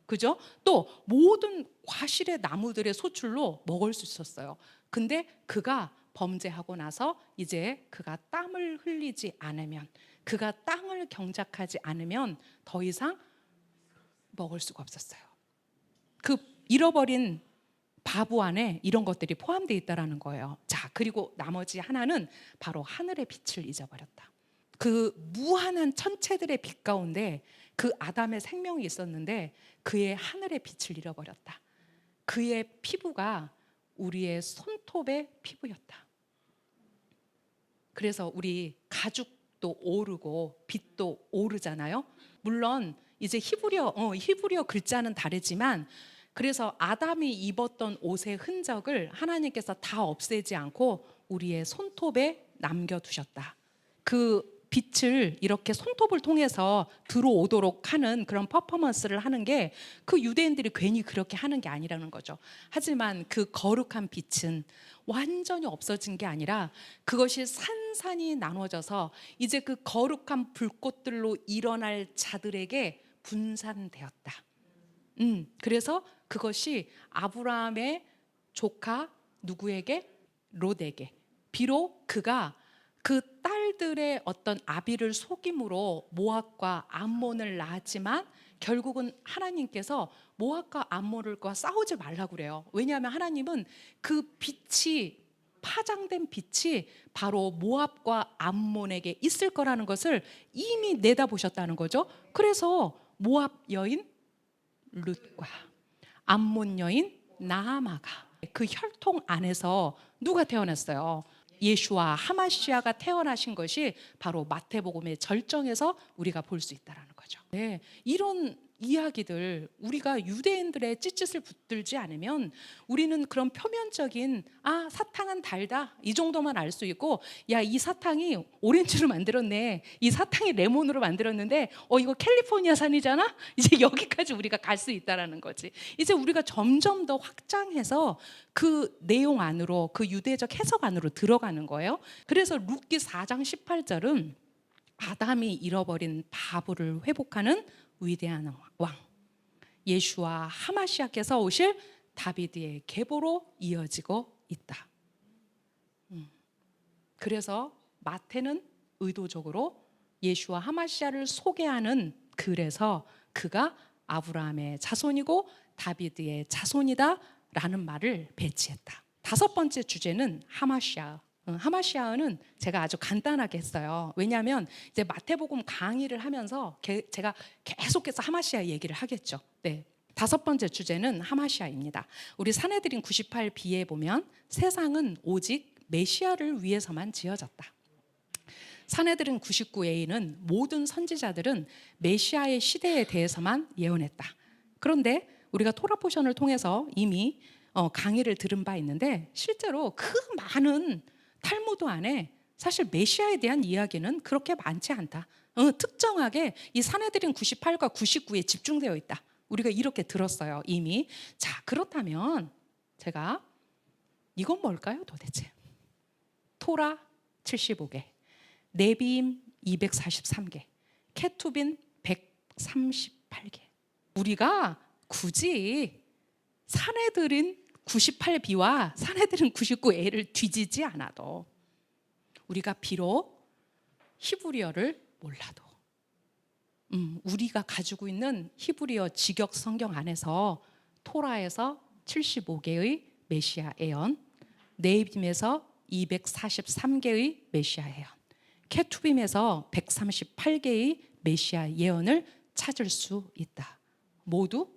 그죠? 또 모든 과실의 나무들의 소출로 먹을 수 있었어요. 근데 그가 범죄하고 나서 이제 그가 땀을 흘리지 않으면, 그가 땅을 경작하지 않으면 더 이상 먹을 수가 없었어요. 그 잃어버린 바보 안에 이런 것들이 포함되어 있다는 거예요. 자, 그리고 나머지 하나는 바로 하늘의 빛을 잊어버렸다. 그 무한한 천체들의 빛 가운데 그 아담의 생명이 있었는데 그의 하늘의 빛을 잃어버렸다. 그의 피부가 우리의 손톱의 피부였다. 그래서 우리 가죽도 오르고 빛도 오르잖아요. 물론 이제 히브리어 글자는 다르지만 그래서 아담이 입었던 옷의 흔적을 하나님께서 다 없애지 않고 우리의 손톱에 남겨두셨다. 그 빛을 이렇게 손톱을 통해서 들어오도록 하는 그런 퍼포먼스를 하는 게 그 유대인들이 괜히 그렇게 하는 게 아니라는 거죠. 하지만 그 거룩한 빛은 완전히 없어진 게 아니라 그것이 산산이 나눠져서 이제 그 거룩한 불꽃들로 일어날 자들에게 분산되었다. 그래서 그것이 아브라함의 조카 누구에게? 롯에게. 비록 그가 그 딸들의 어떤 아비를 속임으로 모압과 암몬을 낳았지만 결국은 하나님께서 모압과 암몬과 싸우지 말라고 그래요. 왜냐하면 하나님은 그 빛이 파장된 빛이 바로 모압과 암몬에게 있을 거라는 것을 이미 내다보셨다는 거죠. 그래서 모압 여인 룻과 암몬 여인 나아마가 그 혈통 안에서 누가 태어났어요? 예수와 하마시아가 태어나신 것이 바로 마태복음의 절정에서 우리가 볼 수 있다는 거죠. 네, 이런 이야기들 우리가 유대인들의 찌짓을 붙들지 않으면 우리는 그런 표면적인 사탕은 달다 이 정도만 알 수 있고 야 이 사탕이 오렌지로 만들었네 이 사탕이 레몬으로 만들었는데 이거 캘리포니아산이잖아 이제 여기까지 우리가 갈 수 있다라는 거지. 이제 우리가 점점 더 확장해서 그 내용 안으로 그 유대적 해석 안으로 들어가는 거예요. 그래서 룻기 4장 18절은 아담이 잃어버린 바보를 회복하는 위대한 왕 예수와 하마시아께서 오실 다비드의 계보로 이어지고 있다. 그래서 마태는 의도적으로 예수와 하마시아를 소개하는 글에서 그가 아브라함의 자손이고 다비드의 자손이다 라는 말을 배치했다. 다섯 번째 주제는 하마시아. 하마시아는 제가 아주 간단하게 했어요. 왜냐하면 이제 마태복음 강의를 하면서 제가 계속해서 하마시아 얘기를 하겠죠. 네. 다섯 번째 주제는 하마시아입니다. 우리 산헤드린 98b에 보면 세상은 오직 메시아를 위해서만 지어졌다. 산헤드린 99a는 모든 선지자들은 메시아의 시대에 대해서만 예언했다. 그런데 우리가 토라 포션을 통해서 이미 강의를 들은 바 있는데 실제로 그 많은 탈무드 안에 사실 메시아에 대한 이야기는 그렇게 많지 않다. 특정하게 이 산헤드린 98과 99에 집중되어 있다. 우리가 이렇게 들었어요 이미. 자, 그렇다면 제가 이건 뭘까요 도대체? 토라 75개, 네비임 243개, 케투빈 138개. 우리가 굳이 산헤드린 98b와 산헤드린 99a를 뒤지지 않아도 우리가 비록 히브리어를 몰라도 우리가 가지고 있는 히브리어 직역 성경 안에서 토라에서 75개의 메시아 예언, 네빔에서 243개의 메시아 예언, 케투빔에서 138개의 메시아 예언을 찾을 수 있다. 모두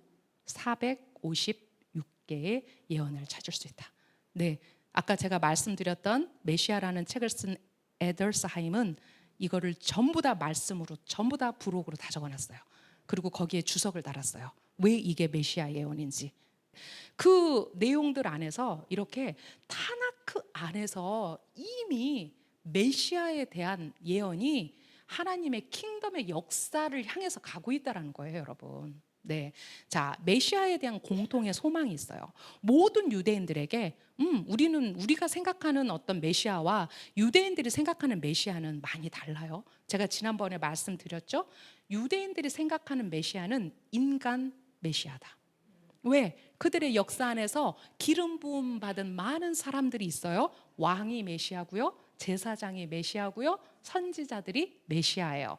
456개의 예언을 찾을 수 있다. 네, 아까 제가 말씀드렸던 메시아라는 책을 쓴 에더스하임은 이거를 전부 다 말씀으로, 전부 다 부록으로 다 적어놨어요. 그리고 거기에 주석을 달았어요. 왜 이게 메시아 예언인지. 그 내용들 안에서 이렇게 타나크 안에서 이미 메시아에 대한 예언이 하나님의 킹덤의 역사를 향해서 가고 있다는 거예요, 여러분. 네, 자, 메시아에 대한 공통의 소망이 있어요. 모든 유대인들에게 우리가 생각하는 어떤 메시아와 유대인들이 생각하는 메시아는 많이 달라요. 제가 지난번에 말씀드렸죠. 유대인들이 생각하는 메시아는 인간 메시아다. 왜? 그들의 역사 안에서 기름 부음 받은 많은 사람들이 있어요. 왕이 메시아고요, 제사장이 메시아고요, 선지자들이 메시아예요.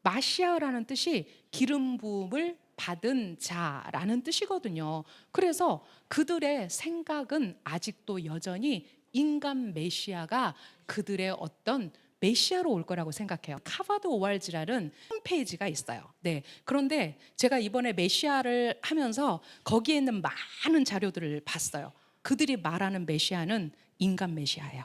마시아라는 뜻이 기름 부음을 받은 자라는 뜻이거든요. 그래서 그들의 생각은 아직도 여전히 인간 메시아가 그들의 어떤 메시아로 올 거라고 생각해요. 카바드 오왈지라는 홈페이지가 있어요. 네. 그런데 제가 이번에 메시아를 하면서 거기에 있는 많은 자료들을 봤어요. 그들이 말하는 메시아는 인간 메시아예요.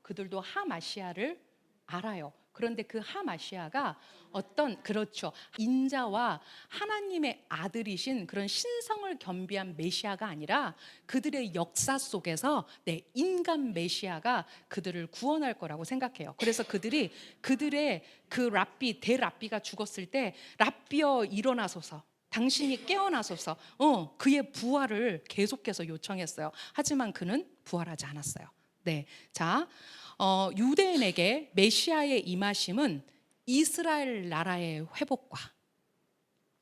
그들도 하마시아를 알아요. 그런데 그 하마시아가 어떤, 그렇죠, 인자와 하나님의 아들이신 그런 신성을 겸비한 메시아가 아니라 그들의 역사 속에서 인간 메시아가 그들을 구원할 거라고 생각해요. 그래서 그들의 그 랍비, 대랍비가 죽었을 때 랍비여 일어나소서, 당신이 깨어나소서, 그의 부활을 계속해서 요청했어요. 하지만 그는 부활하지 않았어요. 네, 자, 유대인에게 메시아의 임하심은 이스라엘 나라의 회복과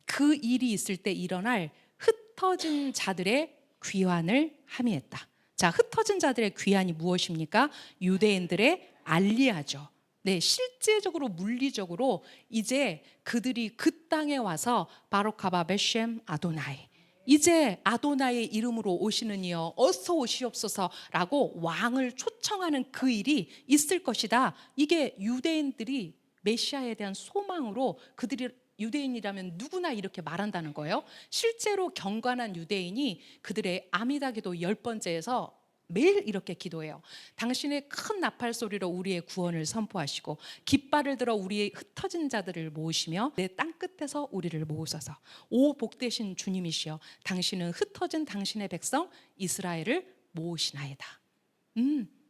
그 일이 있을 때 일어날 흩어진 자들의 귀환을 함의했다. 자, 흩어진 자들의 귀환이 무엇입니까? 유대인들의 알리야죠. 네, 실제적으로 물리적으로 이제 그들이 그 땅에 와서 바로카바 베셴 아도나이, 이제 아도나의 이름으로 오시는 이여 어서 오시옵소서라고 왕을 초청하는 그 일이 있을 것이다. 이게 유대인들이 메시아에 대한 소망으로, 그들이 유대인이라면 누구나 이렇게 말한다는 거예요. 실제로 경건한 유대인이 그들의 아미다 기도 10번째에서 매일 이렇게 기도해요. 당신의 큰 나팔 소리로 우리의 구원을 선포하시고 깃발을 들어 우리의 흩어진 자들을 모으시며 내 땅 끝에서 우리를 모으소서. 오 복되신 주님이시여, 당신은 흩어진 당신의 백성 이스라엘을 모으시나이다.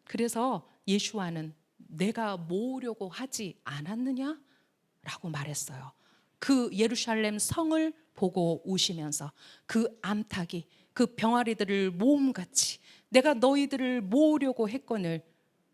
그래서 예수와는 내가 모으려고 하지 않았느냐? 라고 말했어요. 그 예루살렘 성을 보고 우시면서 그 암탉이 그 병아리들을 모음같이 내가 너희들을 모으려고 했거늘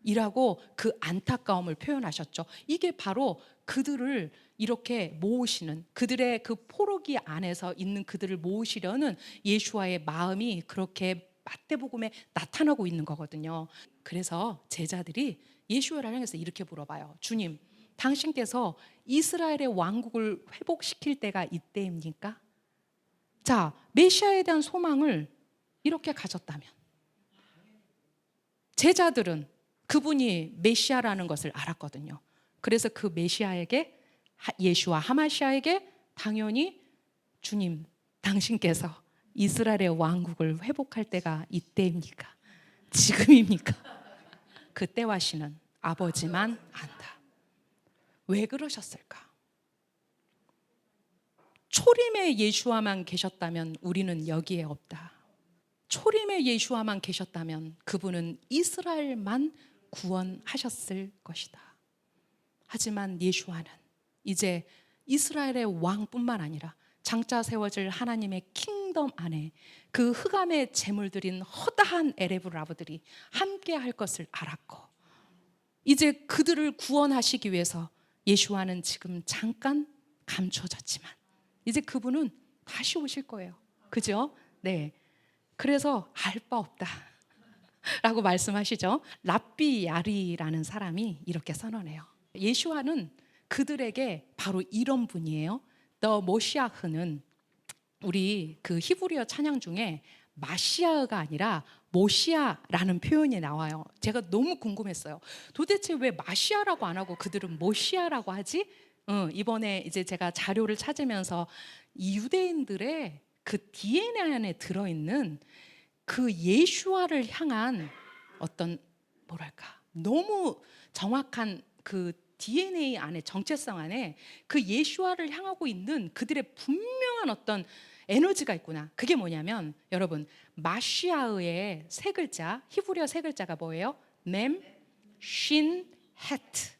이라고 그 안타까움을 표현하셨죠. 이게 바로 그들을 이렇게 모으시는, 그들의 그 포로기 안에서 있는 그들을 모으시려는 예수와의 마음이 그렇게 마태복음에 나타나고 있는 거거든요. 그래서 제자들이 예수와를 향해서 이렇게 물어봐요. 주님, 당신께서 이스라엘의 왕국을 회복시킬 때가 이때입니까? 자, 메시아에 대한 소망을 이렇게 가졌다면 제자들은 그분이 메시아라는 것을 알았거든요. 그래서 그 메시아에게, 예수와 하마시아에게 당연히 주님, 당신께서 이스라엘의 왕국을 회복할 때가 이때입니까? 지금입니까? 그때와 시는 아버지만 안다. 왜 그러셨을까? 초림의 예수와만 계셨다면 우리는 여기에 없다. 초림의 예수와만 계셨다면 그분은 이스라엘만 구원하셨을 것이다. 하지만 예수와는 이제 이스라엘의 왕뿐만 아니라 장차 세워질 하나님의 킹덤 안에 그 흑암의 재물 드린 허다한 에레브 라브들이 함께 할 것을 알았고, 이제 그들을 구원하시기 위해서 예수와는 지금 잠깐 감춰졌지만 이제 그분은 다시 오실 거예요. 그죠? 네. 그래서 알 바 없다 라고 말씀하시죠. 랍비 야리라는 사람이 이렇게 선언해요. 예수와는 그들에게 바로 이런 분이에요. 더 모시아흐는, 우리 그 히브리어 찬양 중에 마시아가 아니라 모시아라는 표현이 나와요. 제가 너무 궁금했어요. 도대체 왜 마시아라고 안 하고 그들은 모시아라고 하지? 이번에 이제 제가 자료를 찾으면서 이 유대인들의 그 DNA 안에 들어있는 그 예슈아를 향한 어떤 뭐랄까 너무 정확한 그 DNA 안에 정체성 안에 그 예슈아를 향하고 있는 그들의 분명한 어떤 에너지가 있구나. 그게 뭐냐면 여러분 마시아의 세 글자 히브리어 세 글자가 뭐예요? mem신 헤트.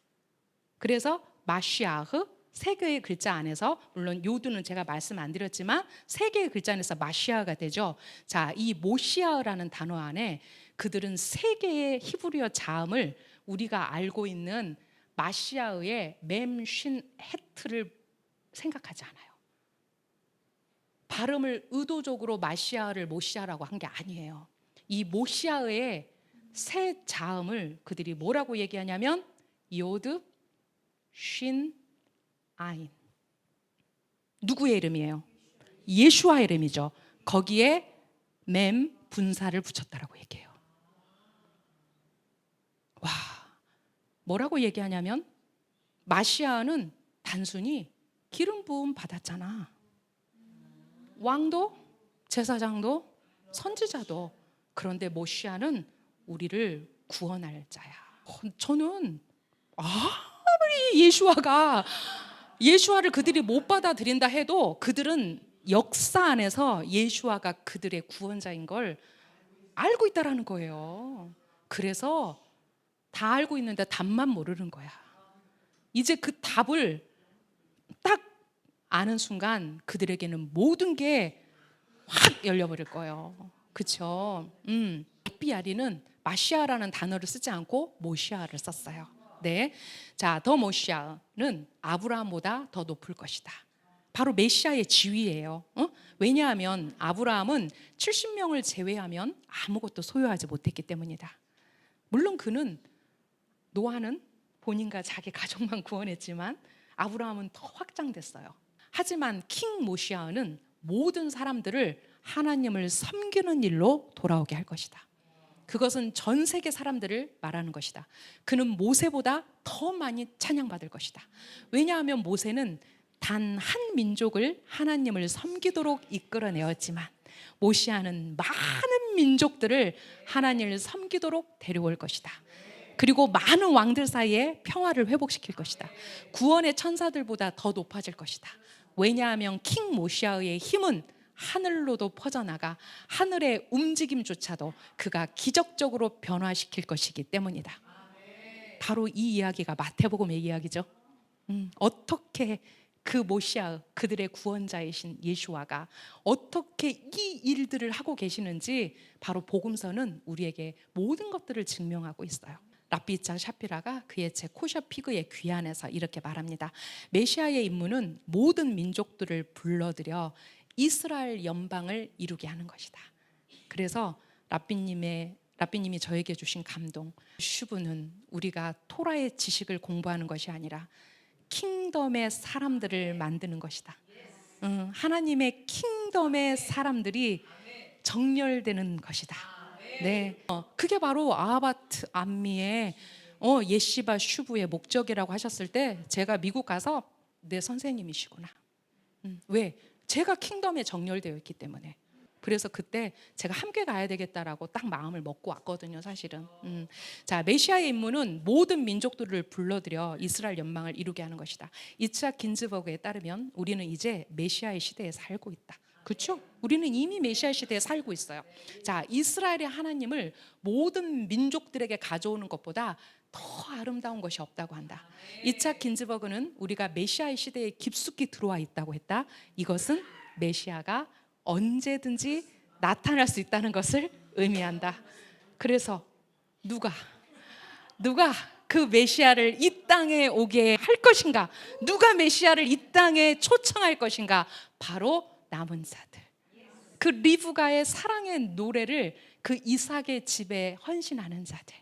그래서 마시아흐 세 개의 글자 안에서 물론 요두는 제가 말씀 안 드렸지만 세 개의 글자 안에서 마시아가 되죠. 자, 이 모시아라는 단어 안에 그들은 세 개의 히브리어 자음을 우리가 알고 있는 마시아의 mem신 헤트를 생각하지 않아요. 발음을 의도적으로 마시아를 모시아라고 한 게 아니에요. 이 모시아의 세 자음을 그들이 뭐라고 얘기하냐면 요드, 신, 아인. 누구의 이름이에요? 예슈아의 이름이죠. 거기에 mem 분사를 붙였다라고 얘기해요. 와, 뭐라고 얘기하냐면 마시아는 단순히 기름 부음 받았잖아. 왕도, 제사장도, 선지자도. 그런데 모시아는 우리를 구원할 자야. 저는 아무리 예수아를 그들이 못 받아들인다 해도 그들은 역사 안에서 예수아가 그들의 구원자인 걸 알고 있다라는 거예요. 그래서 다 알고 있는데 답만 모르는 거야. 이제 그 답을 딱 아는 순간 그들에게는 모든 게 확 열려버릴 거예요. 그렇죠? 비아리는 마시아라는 단어를 쓰지 않고 모시아를 썼어요. 네, 자, 더 모시아는 아브라함보다 더 높을 것이다. 바로 메시아의 지위예요. 왜냐하면 아브라함은 70명을 제외하면 아무것도 소유하지 못했기 때문이다. 물론 그는 노아는 본인과 자기 가족만 구원했지만 아브라함은 더 확장됐어요. 하지만 킹 모시아는 모든 사람들을 하나님을 섬기는 일로 돌아오게 할 것이다. 그것은 전 세계 사람들을 말하는 것이다. 그는 모세보다 더 많이 찬양받을 것이다. 왜냐하면 모세는 단 한 민족을 하나님을 섬기도록 이끌어내었지만 모시아는 많은 민족들을 하나님을 섬기도록 데려올 것이다. 그리고 많은 왕들 사이에 평화를 회복시킬 것이다. 구원의 천사들보다 더 높아질 것이다. 왜냐하면 킹 모시아의 힘은 하늘로도 퍼져나가 하늘의 움직임조차도 그가 기적적으로 변화시킬 것이기 때문이다. 바로 이 이야기가 마태복음의 이야기죠. 어떻게 그 모시아 그들의 구원자이신 예수와가 어떻게 이 일들을 하고 계시는지 바로 복음서는 우리에게 모든 것들을 증명하고 있어요. 랍비 이차 샤피라가 그의 책 코셔피그의 귀환에서 이렇게 말합니다. 메시아의 임무는 모든 민족들을 불러들여 이스라엘 연방을 이루게 하는 것이다. 그래서 랍비님이 저에게 주신 감동, 슈브는 우리가 토라의 지식을 공부하는 것이 아니라 킹덤의 사람들을 만드는 것이다. 하나님의 킹덤의 사람들이 정렬되는 것이다. 네, 그게 바로 아하바트 암미의 예시바 슈브의 목적이라고 하셨을 때 제가 미국 가서 내 선생님이시구나. 왜? 제가 킹덤에 정렬되어 있기 때문에. 그래서 그때 제가 함께 가야 되겠다라고 딱 마음을 먹고 왔거든요, 사실은. 자, 메시아의 임무는 모든 민족들을 불러들여 이스라엘 연방을 이루게 하는 것이다. 이츠학 긴즈버그에 따르면 우리는 이제 메시아의 시대에 살고 있다. 그렇죠? 우리는 이미 메시아 시대에 살고 있어요. 자, 이스라엘의 하나님을 모든 민족들에게 가져오는 것보다 더 아름다운 것이 없다고 한다. 이츠학 긴즈버그는 우리가 메시아의 시대에 깊숙이 들어와 있다고 했다. 이것은 메시아가 언제든지 나타날 수 있다는 것을 의미한다. 그래서 누가 그 메시아를 이 땅에 오게 할 것인가? 누가 메시아를 이 땅에 초청할 것인가? 바로 남은 자들. 그 리브가의 사랑의 노래를 그 이삭의 집에 헌신하는 자들.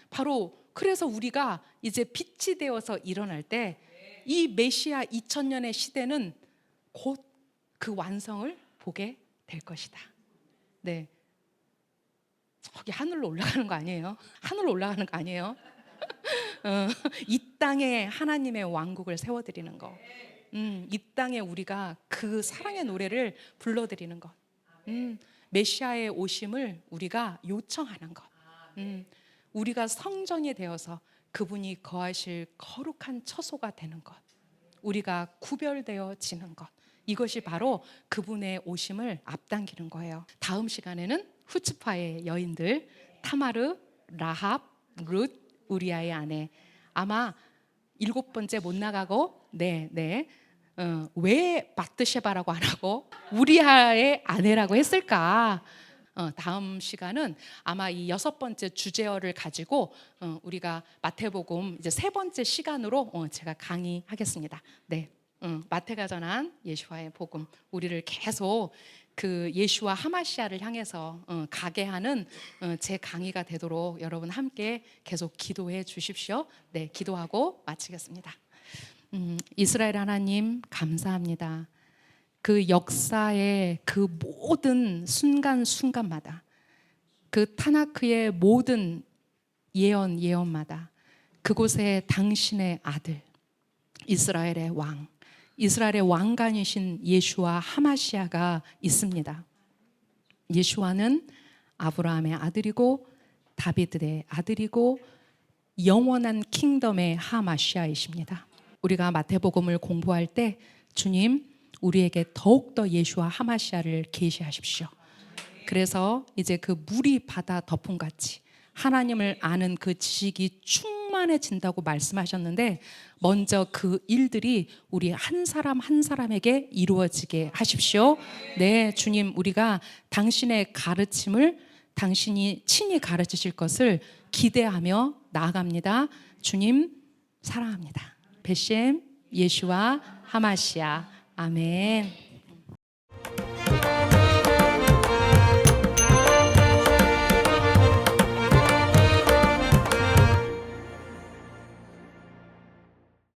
바로 그래서 우리가 이제 빛이 되어서 일어날 때 이 메시아 2000년의 시대는 곧 그 완성을 보게 될 것이다. 네, 저기 하늘로 올라가는 거 아니에요? 하늘로 올라가는 거 아니에요? 이 땅에 하나님의 왕국을 세워드리는 것. 이 땅에 우리가 그 사랑의 노래를 불러드리는 것. 메시아의 오심을 우리가 요청하는 것. 우리가 성전이 되어서 그분이 거하실 거룩한 처소가 되는 것. 우리가 구별되어지는 것. 이것이 바로 그분의 오심을 앞당기는 거예요. 다음 시간에는 후츠파의 여인들, 타마르, 라합, 룻, 우리아의 아내. 아마 7번째 못 나가고 왜 바트셰바라고 안 하고 우리아의 아내라고 했을까? 다음 시간은 아마 이 6번째 주제어를 가지고 우리가 마태복음 이제 3번째 시간으로 제가 강의하겠습니다. 네, 마태가 전한 예수와의 복음, 우리를 계속 그 예수와 하마시아를 향해서 가게 하는 제 강의가 되도록 여러분 함께 계속 기도해 주십시오. 네, 기도하고 마치겠습니다. 이스라엘 하나님 감사합니다. 그 역사의 그 모든 순간순간마다, 그 타나크의 모든 예언마다 그곳에 당신의 아들, 이스라엘의 왕, 이스라엘의 왕관이신 예수와 하마시아가 있습니다. 예수와는 아브라함의 아들이고 다비드의 아들이고 영원한 킹덤의 하마시아이십니다. 우리가 마태복음을 공부할 때 주님, 우리에게 더욱더 예수와 하마시아를 계시하십시오. 그래서 이제 그 물이 바다 덮음같이 하나님을 아는 그 지식이 충만해진다고 말씀하셨는데, 먼저 그 일들이 우리 한 사람 한 사람에게 이루어지게 하십시오. 네, 주님, 우리가 당신의 가르침을 당신이 친히 가르치실 것을 기대하며 나아갑니다. 주님 사랑합니다. 베셈 예수와 하마시아. 아멘.